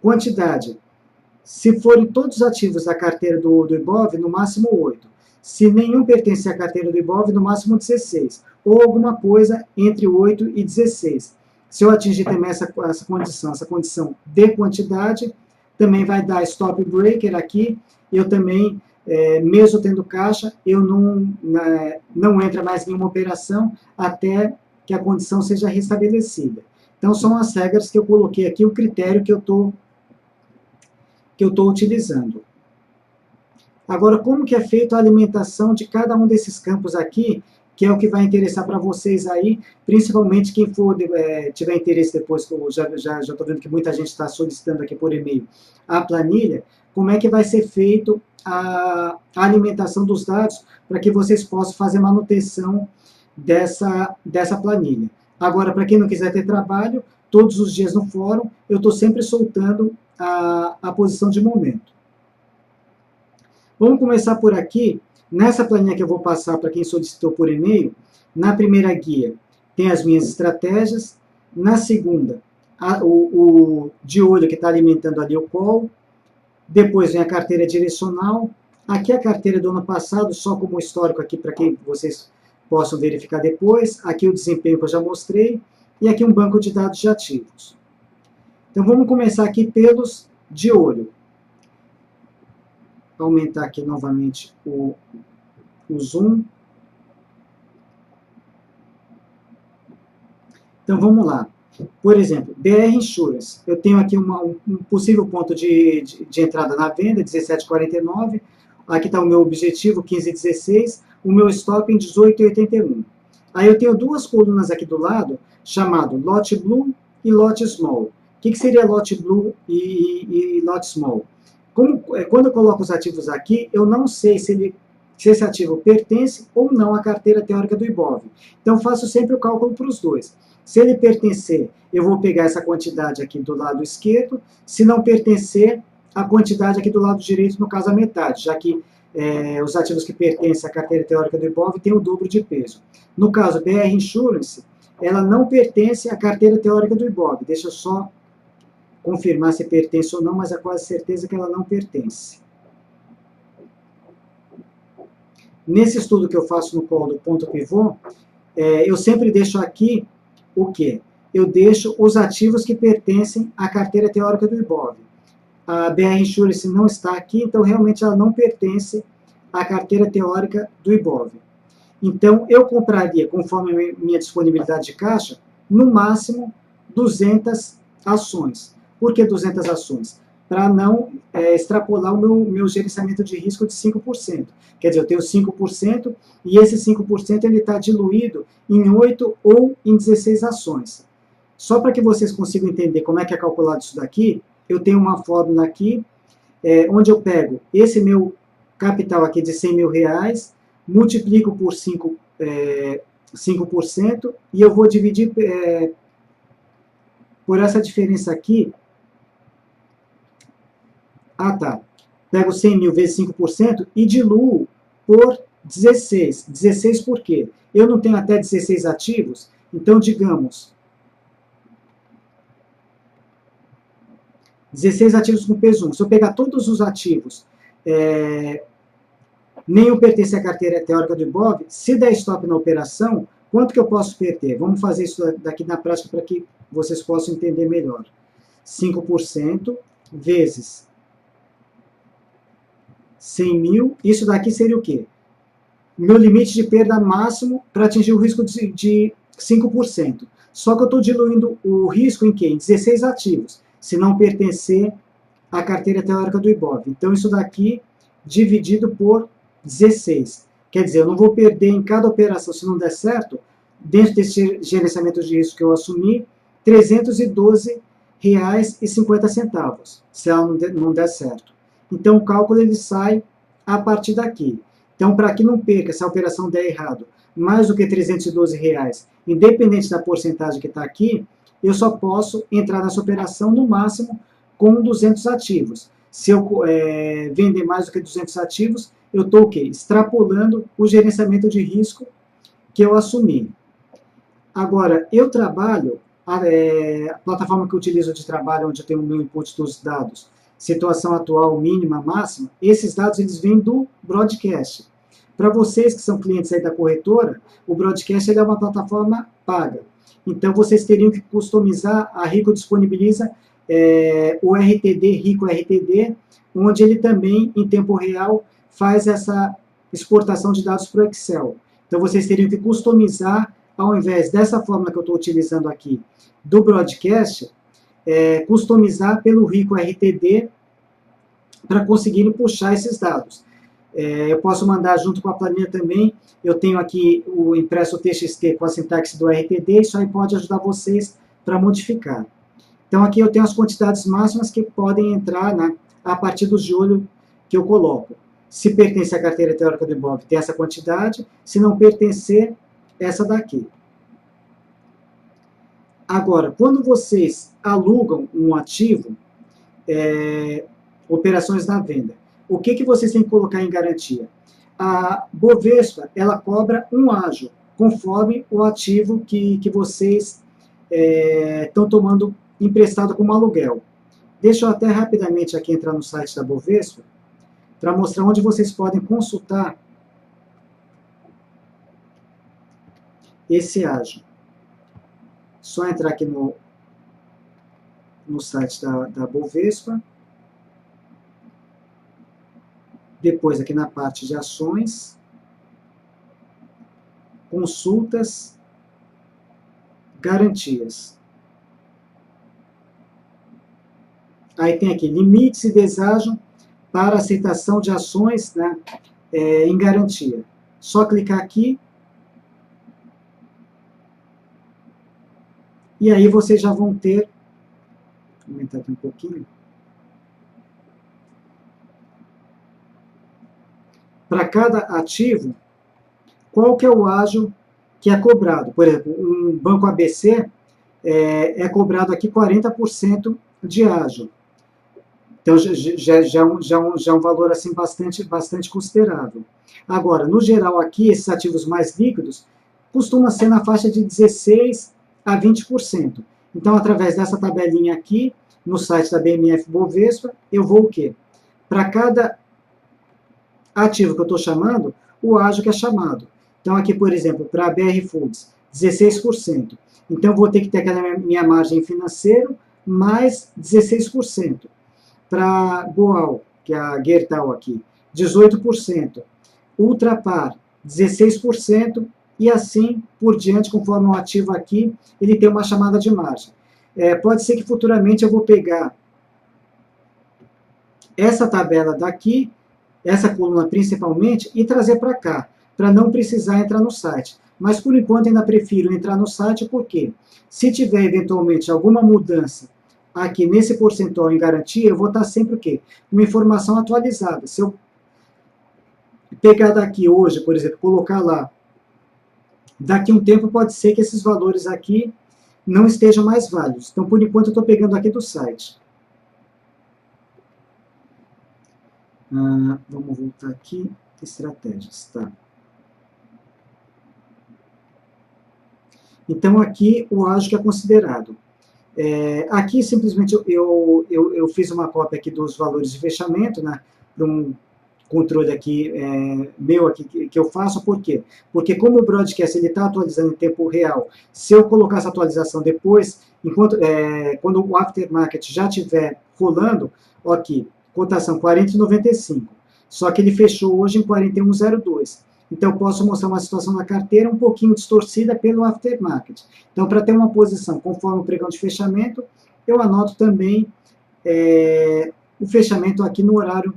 Quantidade. Se forem todos os ativos da carteira do IBOV, no máximo 8. Se nenhum pertence à carteira do IBOV, no máximo 16. Ou alguma coisa entre 8 e 16. Se eu atingir também essa condição de quantidade, também vai dar stop breaker aqui. Eu também, mesmo tendo caixa, eu não entra mais em nenhuma operação até que a condição seja restabelecida. Então, são as regras que eu coloquei aqui, o critério que eu estou utilizando. Agora, como que é feita a alimentação de cada um desses campos aqui, que é o que vai interessar para vocês aí, principalmente quem for tiver interesse depois, que eu já estou vendo que muita gente está solicitando aqui por e-mail a planilha, como é que vai ser feito a alimentação dos dados para que vocês possam fazer manutenção dessa planilha. Agora, para quem não quiser ter trabalho, todos os dias no fórum, eu estou sempre soltando a posição de momento. Vamos começar por aqui. Nessa planilha que eu vou passar para quem solicitou por e-mail, na primeira guia tem as minhas estratégias, na segunda, o de olho que está alimentando ali o call, depois vem a carteira direcional, aqui a carteira do ano passado, só como histórico aqui para que vocês possam verificar depois, aqui o desempenho que eu já mostrei, e aqui um banco de dados de ativos. Então vamos começar aqui pelos de olho. Vou aumentar aqui novamente o zoom. Então vamos lá. Por exemplo, BR Insurance. Eu tenho aqui um possível ponto de entrada na venda, 17,49. Aqui está o meu objetivo, 15,16. O meu stop em 18,81. Aí eu tenho duas colunas aqui do lado, chamado Lot Blue e Lot Small. O que seria Lot Blue e Lot Small? Quando eu coloco os ativos aqui, eu não sei se esse ativo pertence ou não à carteira teórica do IBOV. Então, faço sempre o cálculo para os dois. Se ele pertencer, eu vou pegar essa quantidade aqui do lado esquerdo. Se não pertencer, a quantidade aqui do lado direito, no caso a metade, já que os ativos que pertencem à carteira teórica do IBOV têm o dobro de peso. No caso, BR Insurance, ela não pertence à carteira teórica do IBOV. Deixa eu só confirmar se pertence ou não, mas é quase certeza que ela não pertence. Nesse estudo que eu faço no call do ponto pivô, eu sempre deixo aqui o quê? Eu deixo os ativos que pertencem à carteira teórica do IBOV. A BR Insurance não está aqui, então realmente ela não pertence à carteira teórica do IBOV. Então, eu compraria, conforme a minha disponibilidade de caixa, no máximo 200 ações. Por que 200 ações? Para não extrapolar o meu gerenciamento de risco de 5%. Quer dizer, eu tenho 5% e esse 5% está diluído em 8 ou em 16 ações. Só para que vocês consigam entender como é que é calculado isso daqui, eu tenho uma fórmula aqui, onde eu pego esse meu capital aqui de R$100.000, multiplico por 5% e eu vou dividir por essa diferença aqui, pego 100 mil vezes 5% e diluo por 16. 16 por quê? Eu não tenho até 16 ativos, então digamos, 16 ativos com peso 1. Se eu pegar todos os ativos, nenhum pertence à carteira teórica do Ibov, se der stop na operação, quanto que eu posso perder? Vamos fazer isso daqui na prática para que vocês possam entender melhor. 5% vezes 100 mil, isso daqui seria o quê? Meu limite de perda máximo para atingir o risco de 5%. Só que eu estou diluindo o risco em quê? Em 16 ativos, se não pertencer à carteira teórica do Ibov. Então, isso daqui dividido por 16. Quer dizer, eu não vou perder em cada operação, se não der certo, dentro desse gerenciamento de risco que eu assumi, R$ 312,50, se ela não der certo. Então, o cálculo ele sai a partir daqui. Então, para que não perca, se a operação der errado, mais do que R$ 312, independente da porcentagem que está aqui, eu só posso entrar nessa operação no máximo com 200 ativos. Se eu vender mais do que 200 ativos, eu estou o quê? Extrapolando o gerenciamento de risco que eu assumi. Agora, eu trabalho, a plataforma que eu utilizo de trabalho, onde eu tenho o meu input dos dados, situação atual, mínima, máxima, esses dados eles vêm do broadcast. Para vocês que são clientes aí da corretora, o broadcast ele é uma plataforma paga. Então, vocês teriam que customizar, a Rico disponibiliza o RTD, Rico RTD, onde ele também, em tempo real, faz essa exportação de dados para o Excel. Então, vocês teriam que customizar, ao invés dessa forma que eu estou utilizando aqui, do broadcast, customizar pelo Rico RTD para conseguirem puxar esses dados. Eu posso mandar junto com a planilha também, eu tenho aqui o impresso TXT com a sintaxe do RTD, isso aí pode ajudar vocês para modificar. Então aqui eu tenho as quantidades máximas que podem entrar a partir dos de olho que eu coloco. Se pertence à carteira teórica do Ibov, tem essa quantidade, se não pertencer, essa daqui. Agora, quando vocês alugam um ativo, operações na venda, o que vocês têm que colocar em garantia? A Bovespa, ela cobra um ágio, conforme o ativo que vocês estão tomando emprestado como aluguel. Deixa eu até rapidamente aqui entrar no site da Bovespa, para mostrar onde vocês podem consultar esse ágio. Só entrar aqui no site da Bovespa. Depois aqui na parte de ações, consultas, garantias. Aí tem aqui limites e deságio para aceitação de ações em garantia. Só clicar aqui e aí vocês já vão ter, vou aumentar aqui um pouquinho, para cada ativo, qual que é o ágio que é cobrado. Por exemplo, um banco ABC é cobrado aqui 40% de ágio. Então, já é um valor assim, bastante considerável. Agora, no geral aqui, esses ativos mais líquidos, costuma ser na faixa de 16% a 20%. Então, através dessa tabelinha aqui, no site da BMF Bovespa, eu vou o quê? Para cada ativo que eu estou chamando, o ágio que é chamado. Então, aqui, por exemplo, para a BR Foods, 16%. Então, eu vou ter que ter aquela minha margem financeira mais 16%. Para Boal, que é a Gerdau aqui, 18%. Ultrapar, 16%. E assim por diante, conforme o ativo aqui, ele tem uma chamada de margem. Pode ser que futuramente eu vou pegar essa tabela daqui, essa coluna principalmente, e trazer para cá, para não precisar entrar no site. Mas por enquanto ainda prefiro entrar no site, porque se tiver eventualmente alguma mudança aqui nesse percentual em garantia, eu vou estar sempre o quê? Uma informação atualizada. Se eu pegar daqui hoje, por exemplo, colocar lá, daqui a um tempo pode ser que esses valores aqui não estejam mais válidos. Então, por enquanto, eu estou pegando aqui do site. Vamos voltar aqui, estratégias, tá. Então, aqui o ágio que é considerado. Aqui, simplesmente, eu fiz uma cópia aqui dos valores de fechamento, né, para um controle aqui, meu aqui, que eu faço. Por quê? Porque como o broadcast está atualizando em tempo real, se eu colocar essa atualização depois, quando o aftermarket já estiver rolando, ó, aqui, cotação 40,95, só que ele fechou hoje em 41,02. Então, eu posso mostrar uma situação na carteira um pouquinho distorcida pelo aftermarket. Então, para ter uma posição conforme o pregão de fechamento, eu anoto também o fechamento aqui no horário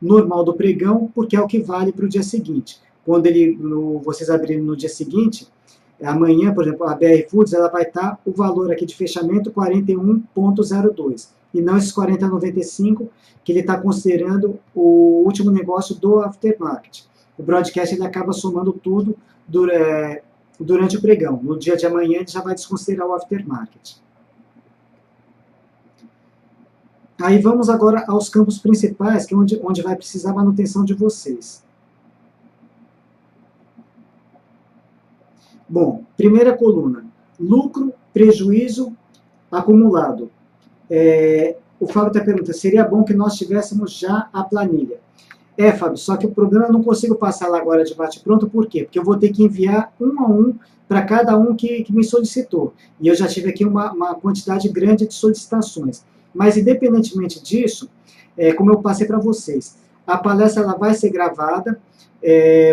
normal do pregão, porque é o que vale para o dia seguinte. Quando vocês abrirem no dia seguinte, amanhã, por exemplo, a BR Foods, ela vai estar o valor aqui de fechamento 41,02, e não esses 40,95 que ele está considerando o último negócio do aftermarket. O broadcast ele acaba somando tudo durante o pregão. No dia de amanhã ele já vai desconsiderar o aftermarket. Aí vamos agora aos campos principais, que é onde vai precisar a manutenção de vocês. Bom, primeira coluna, lucro, prejuízo acumulado. O Fábio está perguntando, seria bom que nós tivéssemos já a planilha. Fábio, só que o problema eu não consigo passar lá agora de bate-pronto, por quê? Porque eu vou ter que enviar um a um para cada um que me solicitou. E eu já tive aqui uma quantidade grande de solicitações. Mas, independentemente disso, como eu passei para vocês, a palestra ela vai ser gravada,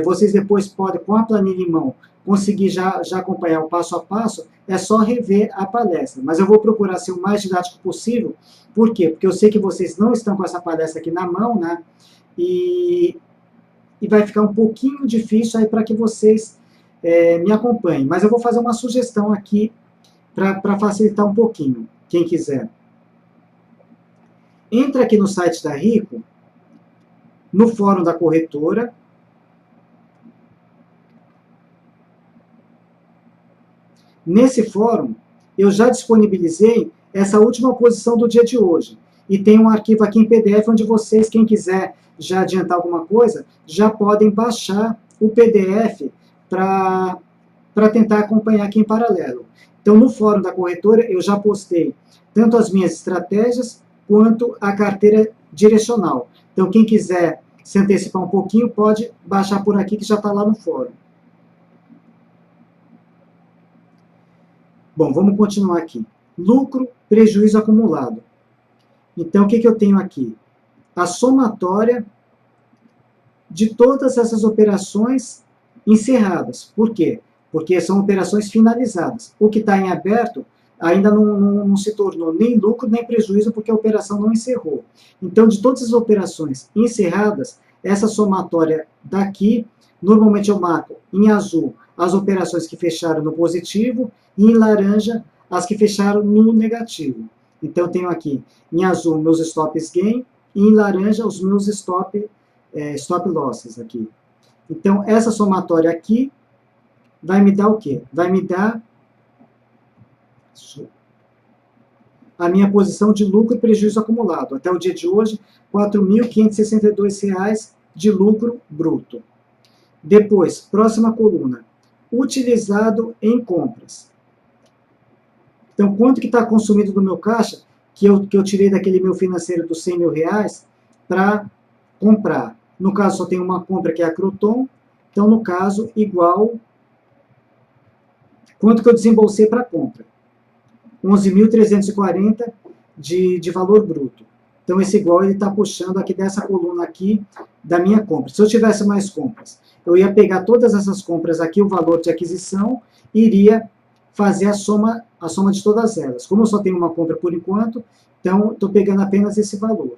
vocês depois podem, com a planilha em mão, conseguir já acompanhar o passo a passo, é só rever a palestra. Mas eu vou procurar ser o mais didático possível. Por quê? Porque eu sei que vocês não estão com essa palestra aqui na mão, né? E vai ficar um pouquinho difícil aí para que vocês me acompanhem. Mas eu vou fazer uma sugestão aqui para facilitar um pouquinho, quem quiser. Entra aqui no site da Rico, no fórum da corretora. Nesse fórum, eu já disponibilizei essa última posição do dia de hoje. E tem um arquivo aqui em PDF onde vocês, quem quiser já adiantar alguma coisa, já podem baixar o PDF para tentar acompanhar aqui em paralelo. Então, no fórum da corretora, eu já postei tanto as minhas estratégias, quanto a carteira direcional. Então, quem quiser se antecipar um pouquinho, pode baixar por aqui, que já está lá no fórum. Bom, vamos continuar aqui. Lucro, prejuízo acumulado. Então, o que eu tenho aqui? A somatória de todas essas operações encerradas. Por quê? Porque são operações finalizadas. O que está em aberto ainda não se tornou nem lucro nem prejuízo, porque a operação não encerrou. Então, de todas as operações encerradas, essa somatória daqui, normalmente eu marco em azul as operações que fecharam no positivo e em laranja as que fecharam no negativo. Então, eu tenho aqui em azul meus stops gain e em laranja os meus stop losses aqui. Então, essa somatória aqui vai me dar o quê? Vai me dar a minha posição de lucro e prejuízo acumulado. Até o dia de hoje, R$ 4.562 de lucro bruto. Depois, próxima coluna, utilizado em compras. Então, quanto que está consumido do meu caixa, que eu tirei daquele meu financeiro dos R$ 100 mil para comprar. No caso, só tem uma compra que é a Croton, então, no caso, igual quanto que eu desembolsei para a compra. 11.340 de valor bruto. Então, esse igual ele está puxando aqui dessa coluna aqui da minha compra. Se eu tivesse mais compras, eu ia pegar todas essas compras aqui, o valor de aquisição, e iria fazer a soma de todas elas. Como eu só tenho uma compra por enquanto, então estou pegando apenas esse valor.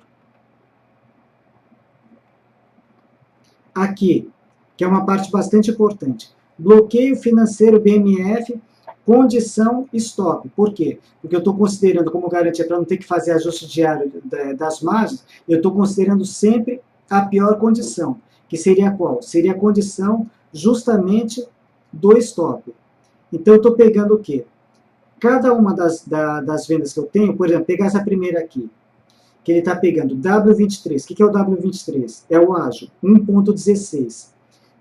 Aqui, que é uma parte bastante importante. Bloqueio financeiro BMF, condição stop. Por quê? Porque eu estou considerando como garantia para não ter que fazer ajuste diário das margens, eu estou considerando sempre a pior condição, que seria qual? Seria a condição justamente do stop. Então, eu estou pegando o quê? cada uma das vendas que eu tenho, por exemplo, pegar essa primeira aqui, que ele está pegando W23. O que é o W23? É o ágio, 1,16,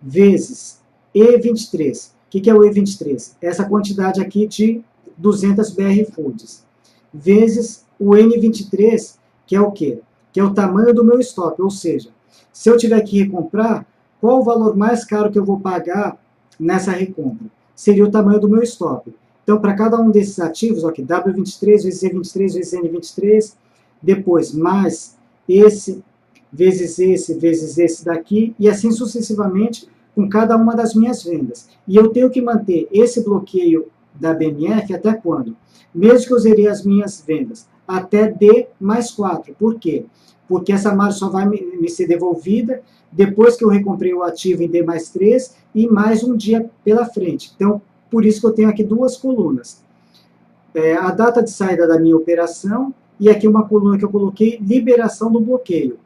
vezes E23. O que é o E23? Essa quantidade aqui de 200 BR Foods, vezes o N23, que é o quê? Que é o tamanho do meu estoque, ou seja, se eu tiver que recomprar, qual o valor mais caro que eu vou pagar nessa recompra? Seria o tamanho do meu estoque. Então, para cada um desses ativos, aqui, W23 vezes E23 vezes N23, depois mais esse, vezes esse daqui, e assim sucessivamente com cada uma das minhas vendas. E eu tenho que manter esse bloqueio da BMF até quando? Mesmo que eu zerei as minhas vendas, até D mais 4. Por quê? Porque essa margem só vai me ser devolvida depois que eu recomprei o ativo em D mais 3 e mais um dia pela frente. Então, por isso que eu tenho aqui duas colunas. A data de saída da minha operação e aqui uma coluna que eu coloquei, liberação do bloqueio.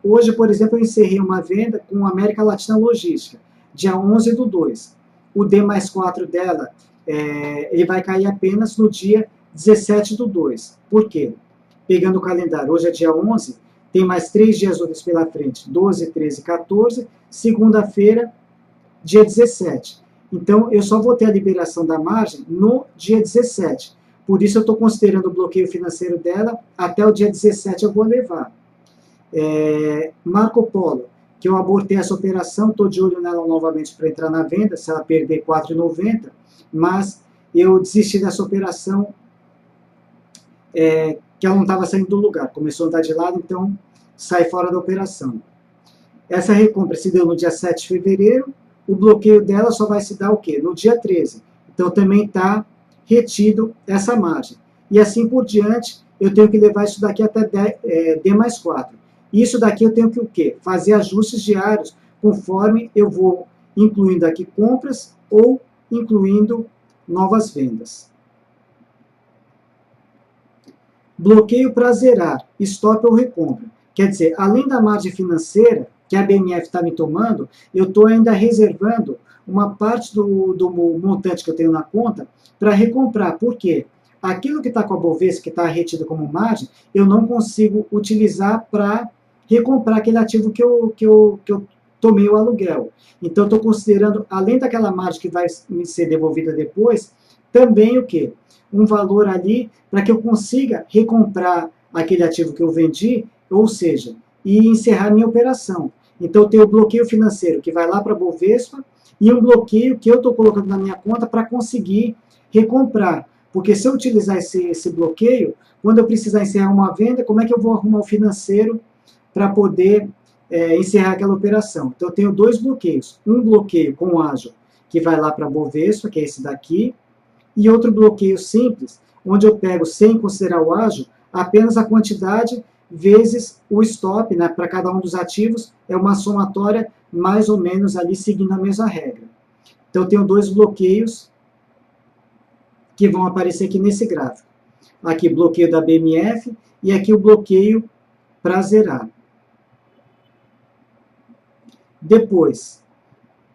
Hoje, por exemplo, eu encerrei uma venda com a América Latina Logística, dia 11/2. O D mais 4 dela, ele vai cair apenas no dia 17/2. Por quê? Pegando o calendário, hoje é dia 11, tem mais 3 dias úteis pela frente, 12, 13, 14, segunda-feira, dia 17. Então, eu só vou ter a liberação da margem no dia 17. Por isso, eu estou considerando o bloqueio financeiro dela, até o dia 17 eu vou levar. Marco Polo, que eu abortei essa operação, estou de olho nela novamente para entrar na venda, se ela perder R$ 4,90, mas eu desisti dessa operação, que ela não estava saindo do lugar, começou a andar de lado, então sai fora da operação. Essa recompra se deu no dia 7 de fevereiro, o bloqueio dela só vai se dar o quê? No dia 13. Então também está retido essa margem. E assim por diante, eu tenho que levar isso daqui até D mais 4. Isso daqui eu tenho que o quê? Fazer ajustes diários, conforme eu vou incluindo aqui compras ou incluindo novas vendas. Bloqueio para zerar, stop ou recompra. Quer dizer, além da margem financeira que a BMF está me tomando, eu estou ainda reservando uma parte do montante que eu tenho na conta para recomprar. Por quê? Aquilo que está com a Bovespa, que está retido como margem, eu não consigo utilizar para recomprar aquele ativo que eu tomei o aluguel. Então, estou considerando, além daquela margem que vai me ser devolvida depois, também o quê? Um valor ali para que eu consiga recomprar aquele ativo que eu vendi, ou seja, e encerrar minha operação. Então, eu tenho o bloqueio financeiro que vai lá para a Bovespa e um bloqueio que eu estou colocando na minha conta para conseguir recomprar. Porque se eu utilizar esse bloqueio, quando eu precisar encerrar uma venda, como é que eu vou arrumar o financeiro para poder encerrar aquela operação? Então, eu tenho dois bloqueios. Um bloqueio com o ágio, que vai lá para a Bovespa, que é esse daqui, e outro bloqueio simples, onde eu pego, sem considerar o ágio, apenas a quantidade vezes o stop, né, para cada um dos ativos, é uma somatória mais ou menos ali seguindo a mesma regra. Então, eu tenho dois bloqueios que vão aparecer aqui nesse gráfico. Aqui, bloqueio da BMF e aqui o bloqueio para zerar. Depois,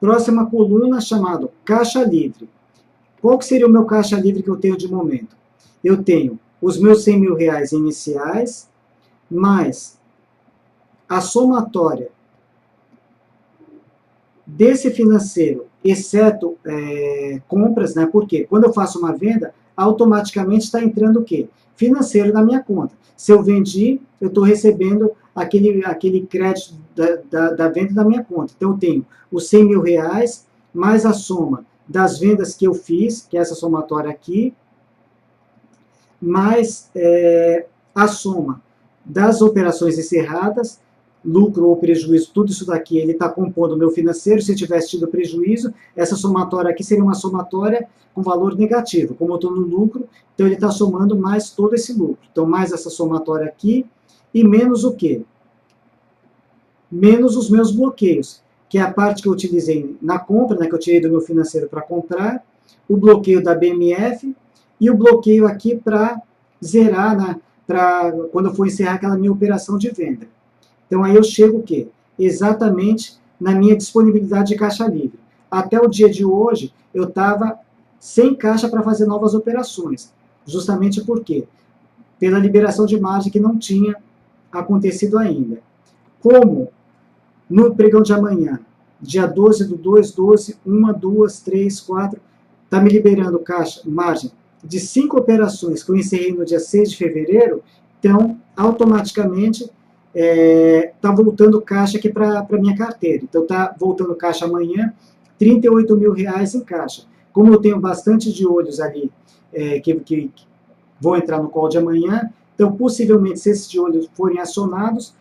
próxima coluna chamada caixa livre. Qual que seria o meu caixa livre que eu tenho de momento? Eu tenho os meus R$100.000 iniciais, mais a somatória desse financeiro, exceto compras, né? Porque quando eu faço uma venda, automaticamente está entrando o quê? Financeiro na minha conta. Se eu vendi, eu estou recebendo aquele crédito da venda da minha conta. Então, eu tenho os R$100.000 mais a soma das vendas que eu fiz, que é essa somatória aqui, mais a soma das operações encerradas, lucro ou prejuízo, tudo isso daqui ele está compondo o meu financeiro. Se tivesse tido prejuízo, essa somatória aqui seria uma somatória com valor negativo. Como eu estou no lucro, então ele está somando mais todo esse lucro. Então, mais essa somatória aqui e menos o quê? Menos os meus bloqueios, que é a parte que eu utilizei na compra, né, que eu tirei do meu financeiro para comprar, o bloqueio da BMF e o bloqueio aqui para zerar, né, para quando eu for encerrar aquela minha operação de venda. Então, aí eu chego o quê? Exatamente na minha disponibilidade de caixa livre. Até o dia de hoje, eu estava sem caixa para fazer novas operações. Justamente por quê? Pela liberação de margem que não tinha acontecido ainda. Como no pregão de amanhã, dia 12 do 2, 12, 1, 2, 3, 4, está me liberando caixa, margem de 5 operações que eu encerrei no dia 6 de fevereiro, então, automaticamente, está voltando caixa aqui para a minha carteira. Então, está voltando caixa amanhã, R$ 38 mil em caixa. Como eu tenho bastante de olhos ali, que vão entrar no call de amanhã, então, possivelmente, se esses de olhos forem acionados,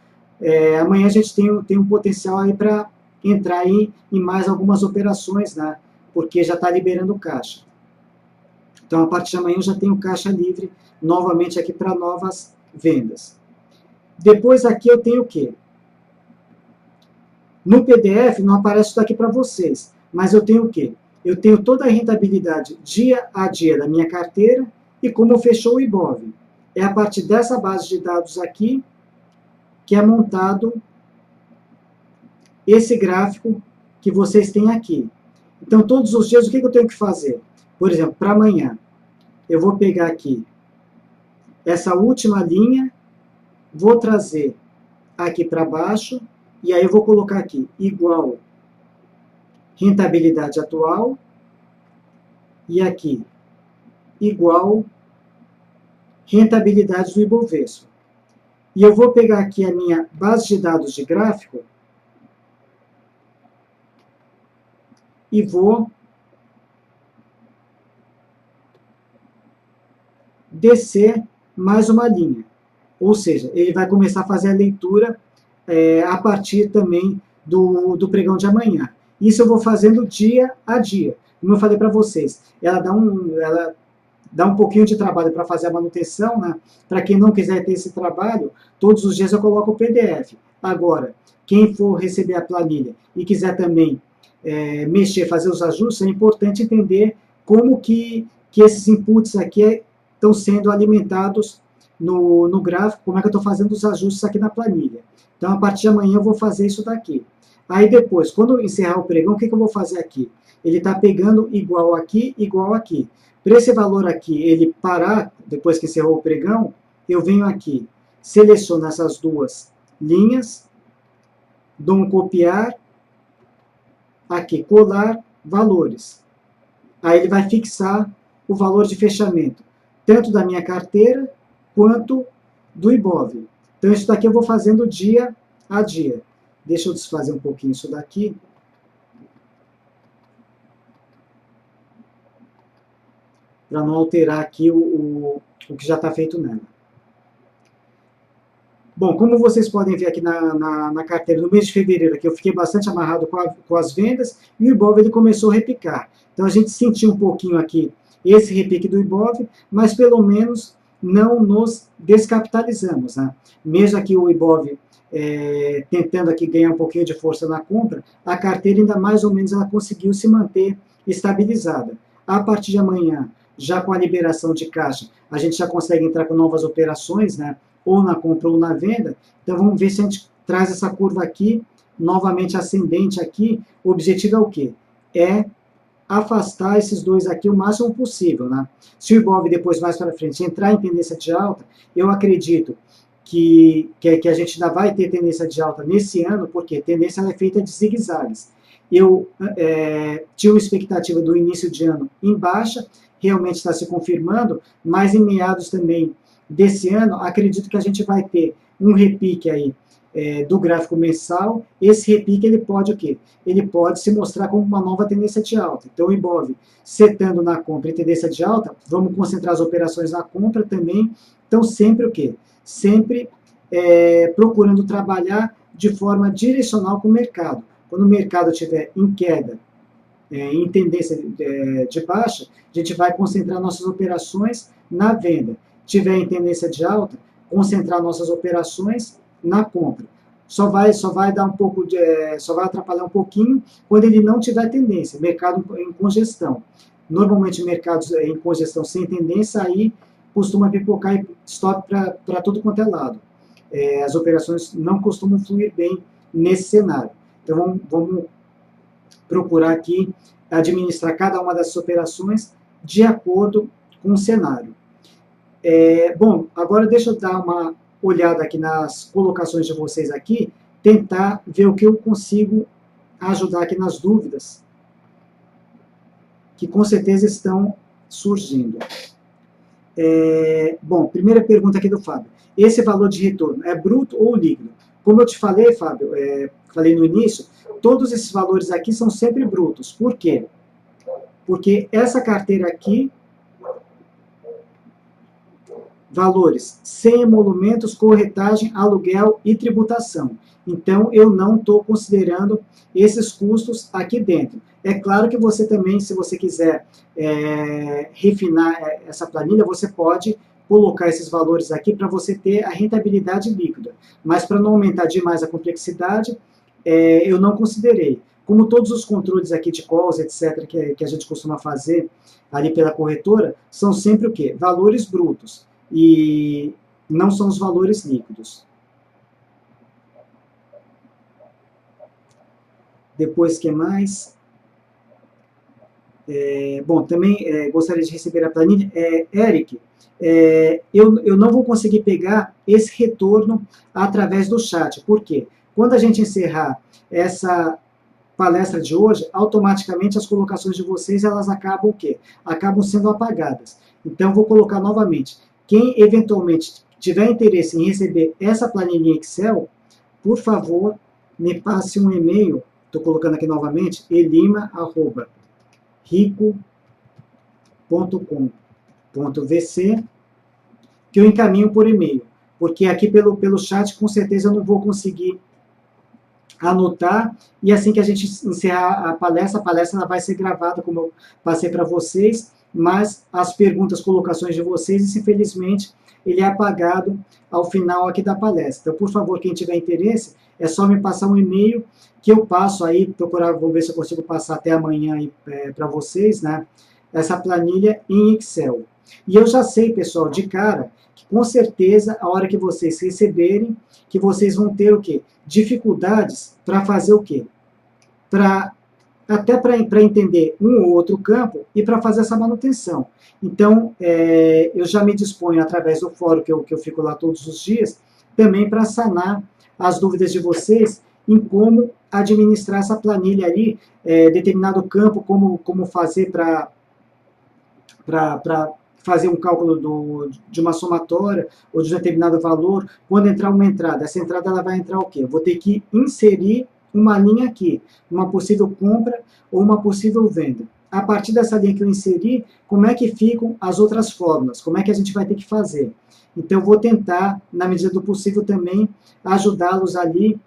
amanhã a gente tem um potencial aí para entrar aí em mais algumas operações, né? Porque já está liberando caixa. Então, a partir de amanhã eu já tenho caixa livre novamente aqui para novas vendas. Depois aqui eu tenho o quê? No PDF não aparece isso daqui para vocês, mas eu tenho o quê? Eu tenho toda a rentabilidade dia a dia da minha carteira e como fechou o IBOV. É a partir dessa base de dados aqui que é montado esse gráfico que vocês têm aqui. Então, todos os dias, o que eu tenho que fazer? Por exemplo, para amanhã, eu vou pegar aqui essa última linha, vou trazer aqui para baixo, e aí eu vou colocar aqui, igual rentabilidade atual, e aqui, igual rentabilidade do Ibovespa. E eu vou pegar aqui a minha base de dados de gráfico, e vou descer mais uma linha. Ou seja, ele vai começar a fazer a leitura a partir também do pregão de amanhã. Isso eu vou fazendo dia a dia. Como eu falei para vocês, ela dá um pouquinho de trabalho para fazer a manutenção, né? Para quem não quiser ter esse trabalho, todos os dias eu coloco o PDF. Agora, quem for receber a planilha e quiser também mexer, fazer os ajustes, é importante entender como que esses inputs aqui estão sendo alimentados no gráfico, como é que eu estou fazendo os ajustes aqui na planilha. Então, a partir de amanhã eu vou fazer isso daqui. Aí depois, quando eu encerrar o pregão, o que eu vou fazer aqui? Ele está pegando igual aqui, igual aqui. Para esse valor aqui, ele parar, depois que encerrou o pregão, eu venho aqui, seleciono essas duas linhas, dou um copiar, aqui, colar valores. Aí ele vai fixar o valor de fechamento, tanto da minha carteira, quanto do IBOV. Então, isso daqui eu vou fazendo dia a dia. Deixa eu desfazer um pouquinho isso daqui. Para não alterar aqui o que já está feito nela. Bom, como vocês podem ver aqui na carteira, no mês de fevereiro, aqui eu fiquei bastante amarrado com as vendas, e o IBOV ele começou a repicar. Então, a gente sentiu um pouquinho aqui esse repique do IBOV, mas pelo menos não nos descapitalizamos, né? Mesmo aqui o IBOV tentando aqui ganhar um pouquinho de força na compra, a carteira ainda mais ou menos ela conseguiu se manter estabilizada. A partir de amanhã, já com a liberação de caixa, a gente já consegue entrar com novas operações, né? Ou na compra ou na venda. Então vamos ver se a gente traz essa curva aqui, novamente ascendente aqui. O objetivo é o quê? É afastar esses dois aqui o máximo possível, né? Se o IBOV depois, mais para frente, entrar em tendência de alta, eu acredito que a gente ainda vai ter tendência de alta nesse ano, porque a tendência é feita de zigue-zagues. Eu tinha uma expectativa do início de ano em baixa, realmente está se confirmando, mas em meados também desse ano, acredito que a gente vai ter um repique aí do gráfico mensal. Esse repique ele pode o quê? Ele pode se mostrar como uma nova tendência de alta. Então, o IBOV setando na compra em tendência de alta, vamos concentrar as operações na compra também. Então, sempre o quê? Sempre procurando trabalhar de forma direcional com o mercado. Quando o mercado estiver em queda, em tendência de baixa, a gente vai concentrar nossas operações na venda. Tiver em tendência de alta, concentrar nossas operações na compra. Só vai dar um pouco só vai atrapalhar um pouquinho quando ele não tiver tendência, mercado em congestão. Normalmente mercados em congestão sem tendência, aí costuma pipocar stop para tudo quanto é lado. As operações não costumam fluir bem nesse cenário. Então vamos procurar aqui administrar cada uma dessas operações de acordo com o cenário. Bom, agora deixa eu dar uma olhada aqui nas colocações de vocês aqui, tentar ver o que eu consigo ajudar aqui nas dúvidas, que com certeza estão surgindo. Bom, primeira pergunta aqui do Fábio. Esse valor de retorno é bruto ou líquido? Como eu te falei, Fábio, falei no início, todos esses valores aqui são sempre brutos. Por quê? Porque essa carteira aqui, valores sem emolumentos, corretagem, aluguel e tributação. Então, eu não estou considerando esses custos aqui dentro. É claro que você também, se você quiser refinar essa planilha, você pode colocar esses valores aqui para você ter a rentabilidade líquida. Mas para não aumentar demais a complexidade, eu não considerei. Como todos os controles aqui de calls, etc., que a gente costuma fazer ali pela corretora, são sempre o quê? Valores brutos. E não são os valores líquidos. Depois, que mais? Bom, também gostaria de receber a planilha. Eric, eu não vou conseguir pegar esse retorno através do chat. Por quê? Quando a gente encerrar essa palestra de hoje, automaticamente as colocações de vocês, elas acabam o quê? Acabam sendo apagadas. Então, vou colocar novamente. Quem eventualmente tiver interesse em receber essa planilha em Excel, por favor, me passe um e-mail, estou colocando aqui novamente, elima@rico.com.vc, que eu encaminho por e-mail, porque aqui pelo chat, com certeza, eu não vou conseguir anotar, e assim que a gente encerrar a palestra ela vai ser gravada, como eu passei para vocês, mas as perguntas, colocações de vocês, infelizmente, ele é apagado ao final aqui da palestra. Então, por favor, quem tiver interesse, é só me passar um e-mail, que eu passo aí, procurar, vou ver se eu consigo passar até amanhã para vocês, né, essa planilha em Excel. E eu já sei, pessoal, de cara, que com certeza, a hora que vocês receberem, que vocês vão ter o quê? Dificuldades para fazer o quê? Até para entender um ou outro campo e para fazer essa manutenção. Então, eu já me disponho, através do fórum que eu fico lá todos os dias, também para sanar as dúvidas de vocês em como administrar essa planilha ali, determinado campo, como fazer para fazer um cálculo de uma somatória ou de um determinado valor, quando entrar uma entrada. Essa entrada ela vai entrar o quê? Eu vou ter que inserir uma linha aqui, uma possível compra ou uma possível venda. A partir dessa linha que eu inseri, como é que ficam as outras fórmulas? Como é que a gente vai ter que fazer? Então, eu vou tentar, na medida do possível também, ajudá-los ali,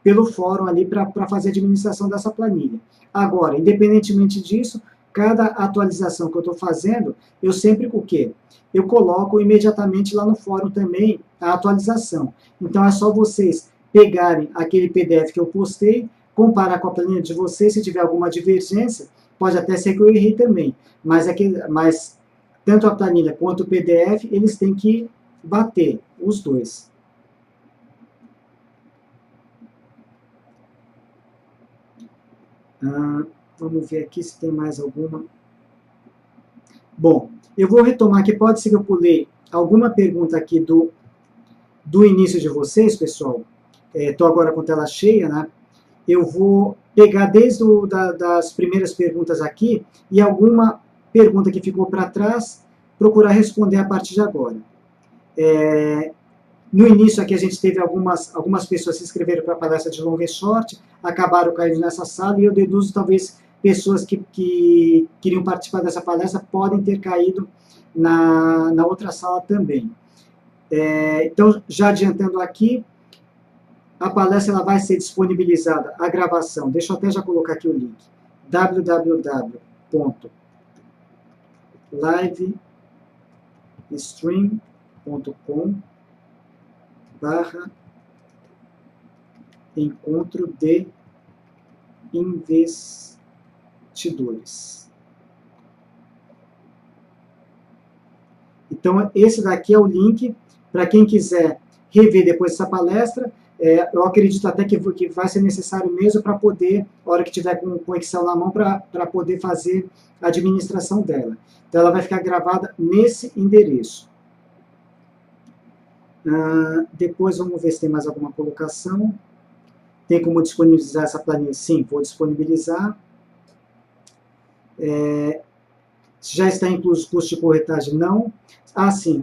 pelo fórum ali, para fazer a administração dessa planilha. Agora, independentemente disso, cada atualização que eu estou fazendo, eu sempre o quê? Eu coloco imediatamente lá no fórum também a atualização. Então, é só vocês pegarem aquele PDF que eu postei, comparar com a planilha de vocês, se tiver alguma divergência, pode até ser que eu errei também, mas tanto a planilha quanto o PDF, eles têm que bater, os dois. Vamos ver aqui se tem mais alguma. Bom, eu vou retomar aqui, pode ser que eu pulei alguma pergunta aqui do início de vocês, pessoal. Estou agora com tela cheia, né? Eu vou pegar desde das primeiras perguntas aqui e alguma pergunta que ficou para trás, procurar responder a partir de agora. No início aqui a gente teve algumas pessoas que se inscreveram para a palestra de long e short, acabaram caindo nessa sala, e eu deduzo talvez pessoas que queriam participar dessa palestra podem ter caído na outra sala também. Então, já adiantando aqui, a palestra ela vai ser disponibilizada, a gravação, deixa eu até já colocar aqui o link, www.livestream.com/encontro de investidores. Então, esse daqui é o link para quem quiser rever depois dessa palestra, eu acredito até que vai ser necessário mesmo para poder, na hora que tiver com o Excel na mão, para poder fazer a administração dela. Então, ela vai ficar gravada nesse endereço. Depois, vamos ver se tem mais alguma colocação. Tem como disponibilizar essa planilha? Sim, vou disponibilizar. Se já está incluso o custo de corretagem? Não. Sim,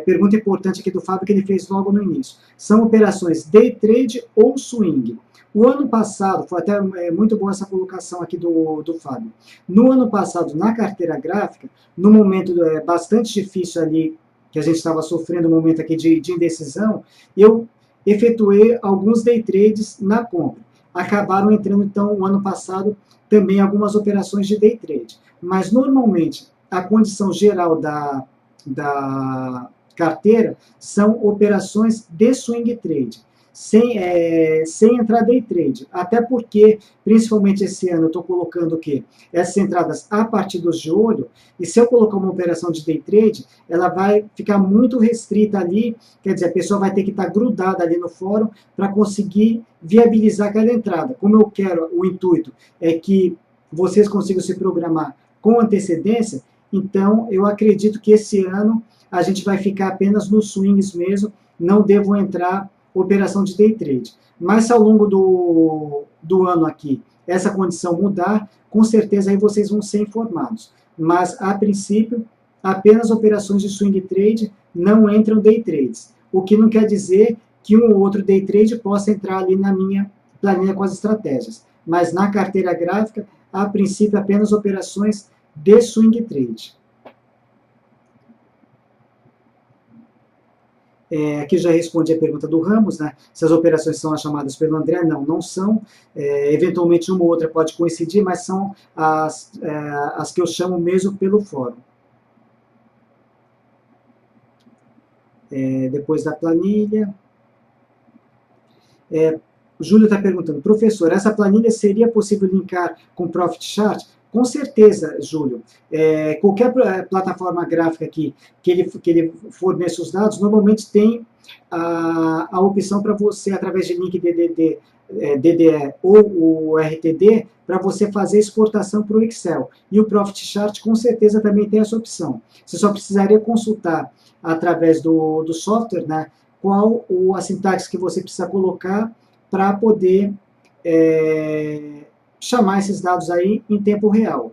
pergunta importante aqui do Fábio que ele fez logo no início. São operações day trade ou swing? O ano passado, foi até muito boa essa colocação aqui do Fábio. No ano passado, na carteira gráfica, no momento bastante difícil ali, que a gente estava sofrendo um momento aqui de indecisão, eu efetuei alguns day trades na compra. Acabaram entrando, então, o ano passado, também algumas operações de day trade. Mas, normalmente, a condição geral da carteira são operações de swing trade, sem entrar day trade. Até porque, principalmente esse ano, eu estou colocando o quê? Essas entradas a partidos de olho, e se eu colocar uma operação de day trade, ela vai ficar muito restrita ali, quer dizer, a pessoa vai ter que estar grudada ali no fórum para conseguir viabilizar aquela entrada. Como eu quero, o intuito é que vocês consigam se programar com antecedência, então eu acredito que esse ano a gente vai ficar apenas nos swings mesmo, não devo entrar operação de day trade. Mas se ao longo do ano aqui essa condição mudar, com certeza aí vocês vão ser informados. Mas, a princípio, apenas operações de swing trade não entram day trades. O que não quer dizer que um ou outro day trade possa entrar ali na minha planilha com as estratégias. Mas na carteira gráfica, a princípio, apenas operações de swing trade. Aqui já respondi a pergunta do Ramos, né? Se as operações são as chamadas pelo André, não são. Eventualmente uma ou outra pode coincidir, mas são as que eu chamo mesmo pelo fórum. Depois da planilha. O Júlio está perguntando, professor, essa planilha seria possível linkar com Profit Chart? Com certeza, Júlio. Qualquer plataforma gráfica que ele forneça os dados, normalmente tem a opção para você, através de link DDE ou o RTD, para você fazer exportação para o Excel. E o Profit Chart, com certeza, também tem essa opção. Você só precisaria consultar, através do software, né, qual a sintaxe que você precisa colocar para poder chamar esses dados aí em tempo real.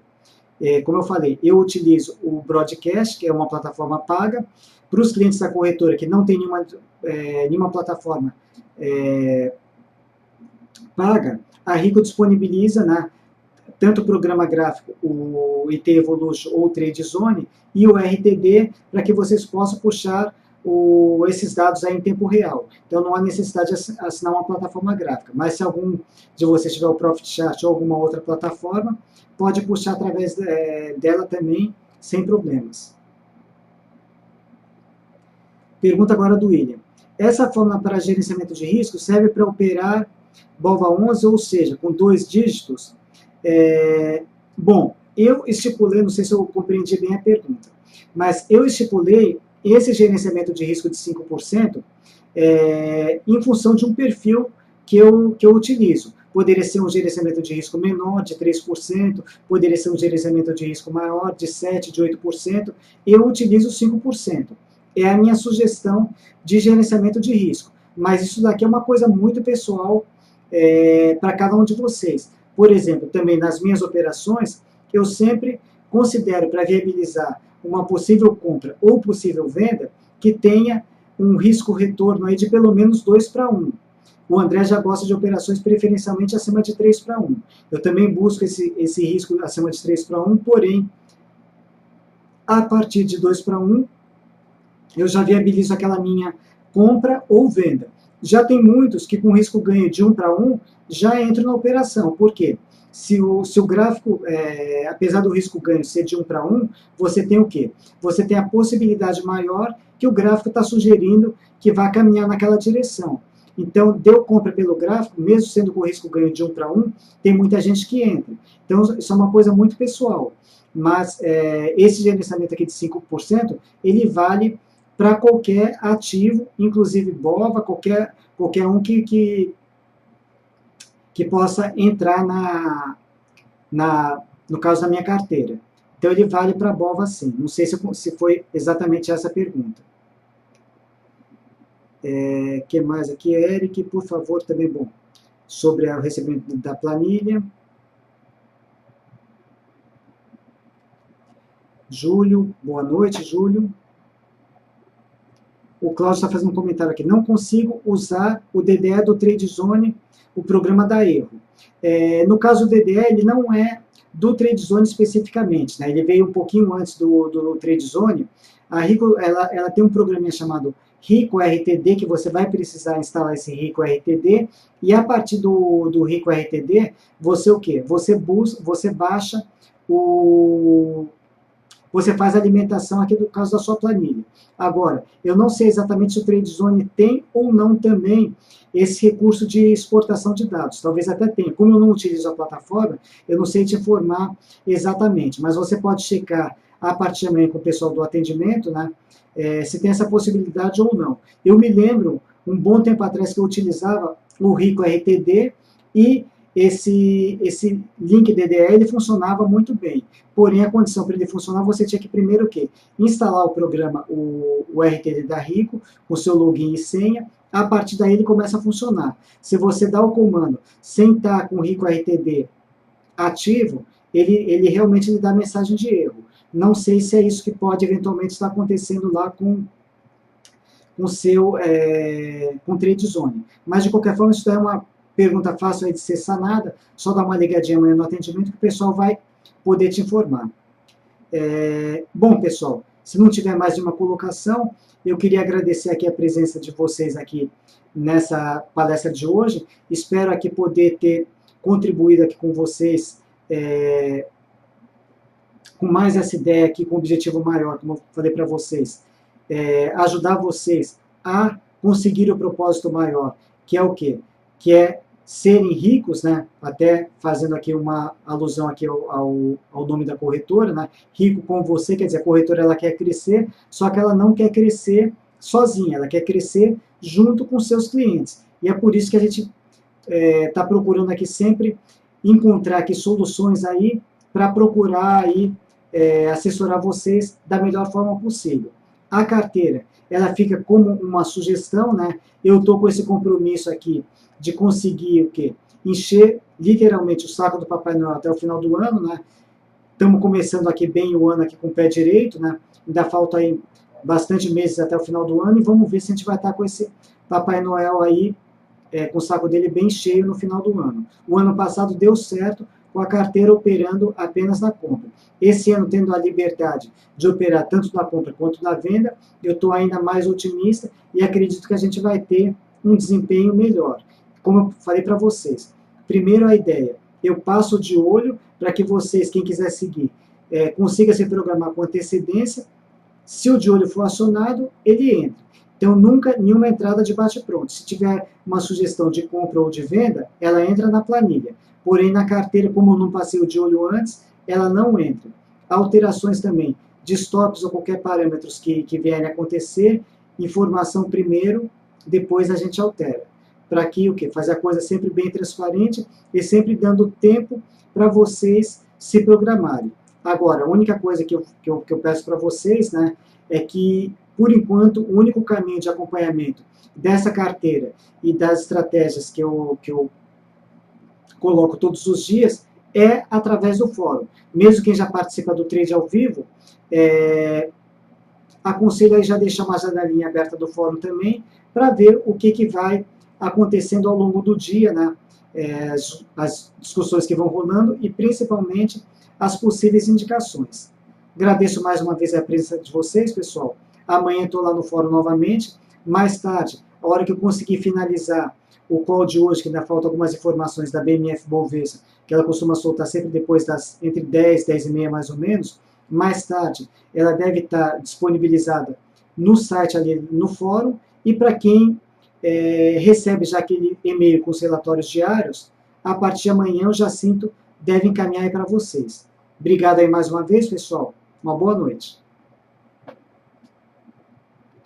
Como eu falei, eu utilizo o Broadcast, que é uma plataforma paga. Para os clientes da corretora que não tem nenhuma plataforma paga, a Rico disponibiliza, né, tanto o programa gráfico, o IT Evolution ou o Trade Zone, e o RTD, para que vocês possam puxar esses dados aí em tempo real. Então, não há necessidade de assinar uma plataforma gráfica. Mas se algum de vocês tiver o Profit Chart ou alguma outra plataforma, pode puxar através dela também, sem problemas. Pergunta agora do William. Essa forma para gerenciamento de risco serve para operar BOVA11, ou seja, com 2 dígitos? Bom, eu estipulei, não sei se eu compreendi bem a pergunta, mas eu estipulei esse gerenciamento de risco de 5% em função de um perfil que eu utilizo. Poderia ser um gerenciamento de risco menor, de 3%, poderia ser um gerenciamento de risco maior, de 7%, de 8%. Eu utilizo 5%. É a minha sugestão de gerenciamento de risco. Mas isso daqui é uma coisa muito pessoal para cada um de vocês. Por exemplo, também nas minhas operações, eu sempre considero, para viabilizar uma possível compra ou possível venda, que tenha um risco-retorno aí de pelo menos 2:1. O André já gosta de operações preferencialmente acima de 3:1. Eu também busco esse risco acima de 3:1, porém, a partir de 2:1, eu já viabilizo aquela minha compra ou venda. Já tem muitos que com risco ganho de 1:1 já entram na operação. Por quê? Se o gráfico, apesar do risco ganho ser de 1:1, você tem o quê? Você tem a possibilidade maior que o gráfico está sugerindo que vai caminhar naquela direção. Então, deu compra pelo gráfico, mesmo sendo com risco ganho de 1:1, tem muita gente que entra. Então, isso é uma coisa muito pessoal. Mas esse gerenciamento aqui de 5%, ele vale para qualquer ativo, inclusive BOVA, qualquer um que possa entrar no caso da minha carteira. Então, ele vale para BOVA sim. Não sei se foi exatamente essa a pergunta. Que mais aqui? Eric, por favor, também, bom, sobre o recebimento da planilha. Júlio, boa noite, Júlio. O Cláudio está fazendo um comentário aqui. Não consigo usar o DDE do TradeZone, o programa dá erro. No caso do DDE, ele não é do TradeZone especificamente, né? Ele veio um pouquinho antes do TradeZone. A Rico, ela tem um programinha chamado Rico RTD, que você vai precisar instalar esse Rico RTD, e a partir do Rico RTD, você o quê? Você baixa você faz a alimentação aqui do caso da sua planilha. Agora, eu não sei exatamente se o TradeZone tem ou não também esse recurso de exportação de dados. Talvez até tenha. Como eu não utilizo a plataforma, eu não sei te informar exatamente, mas você pode checar a partir de amanhã com o pessoal do atendimento, né, se tem essa possibilidade ou não. Eu me lembro, um bom tempo atrás, que eu utilizava o Rico RTD e esse link DDE ele funcionava muito bem. Porém, a condição para ele funcionar, você tinha que primeiro o quê? Instalar o programa, o RTD da Rico, com seu login e senha. A partir daí ele começa a funcionar. Se você dá o comando sem estar com o Rico RTD ativo, ele realmente lhe dá mensagem de erro. Não sei se é isso que pode eventualmente estar acontecendo lá com o seu com TradeZone. Mas, de qualquer forma, isso é uma pergunta fácil aí de ser sanada, só dá uma ligadinha amanhã no atendimento que o pessoal vai poder te informar. Bom, pessoal, se não tiver mais nenhuma colocação, eu queria agradecer aqui a presença de vocês aqui nessa palestra de hoje. Espero aqui poder ter contribuído aqui com vocês com mais essa ideia aqui, com um objetivo maior, como eu falei para vocês, ajudar vocês a conseguir o propósito maior, que é o quê? Que é serem ricos, né? Até fazendo aqui uma alusão aqui ao nome da corretora, né? Rico com você, quer dizer, a corretora ela quer crescer, só que ela não quer crescer sozinha, ela quer crescer junto com seus clientes. E é por isso que a gente está procurando aqui sempre encontrar aqui soluções aí para procurar aí assessorar vocês da melhor forma possível. A carteira, ela fica como uma sugestão, né? Eu estou com esse compromisso aqui de conseguir o quê? Encher literalmente o saco do Papai Noel até o final do ano, né? Estamos começando aqui bem o ano aqui com o pé direito, né? Ainda falta aí bastante meses até o final do ano e vamos ver se a gente vai estar com esse Papai Noel aí com o saco dele bem cheio no final do ano. O ano passado deu certo com a carteira operando apenas na compra. Esse ano, tendo a liberdade de operar tanto na compra quanto na venda, eu estou ainda mais otimista e acredito que a gente vai ter um desempenho melhor. Como eu falei para vocês, primeiro a ideia, eu passo de olho para que vocês, quem quiser seguir, consiga se programar com antecedência. Se o de olho for acionado, ele entra. Então, nunca nenhuma entrada de bate-pronto. Se tiver uma sugestão de compra ou de venda, ela entra na planilha. Porém, na carteira, como eu não passei o de olho antes, ela não entra. Alterações também de stops ou qualquer parâmetros que vierem a acontecer, informação primeiro, depois a gente altera. Para que o quê? Fazer a coisa sempre bem transparente e sempre dando tempo para vocês se programarem. Agora, a única coisa que eu peço para vocês, né, é que, por enquanto, o único caminho de acompanhamento dessa carteira e das estratégias que eu coloco todos os dias é através do fórum. Mesmo quem já participa do trade ao vivo, aconselho aí já deixar uma janelinha aberta do fórum também, para ver o que vai acontecendo ao longo do dia, né? As discussões que vão rolando e, principalmente, as possíveis indicações. Agradeço mais uma vez a presença de vocês, pessoal. Amanhã estou lá no fórum novamente. Mais tarde, a hora que eu conseguir finalizar o call de hoje, que ainda faltam algumas informações da BMF Bovespa, que ela costuma soltar sempre depois entre 10 e 10 e meia mais ou menos, mais tarde ela deve estar disponibilizada no site ali no fórum, e para quem recebe já aquele e-mail com os relatórios diários, a partir de amanhã o Jacinto deve encaminhar aí para vocês. Obrigado aí mais uma vez, pessoal. Uma boa noite.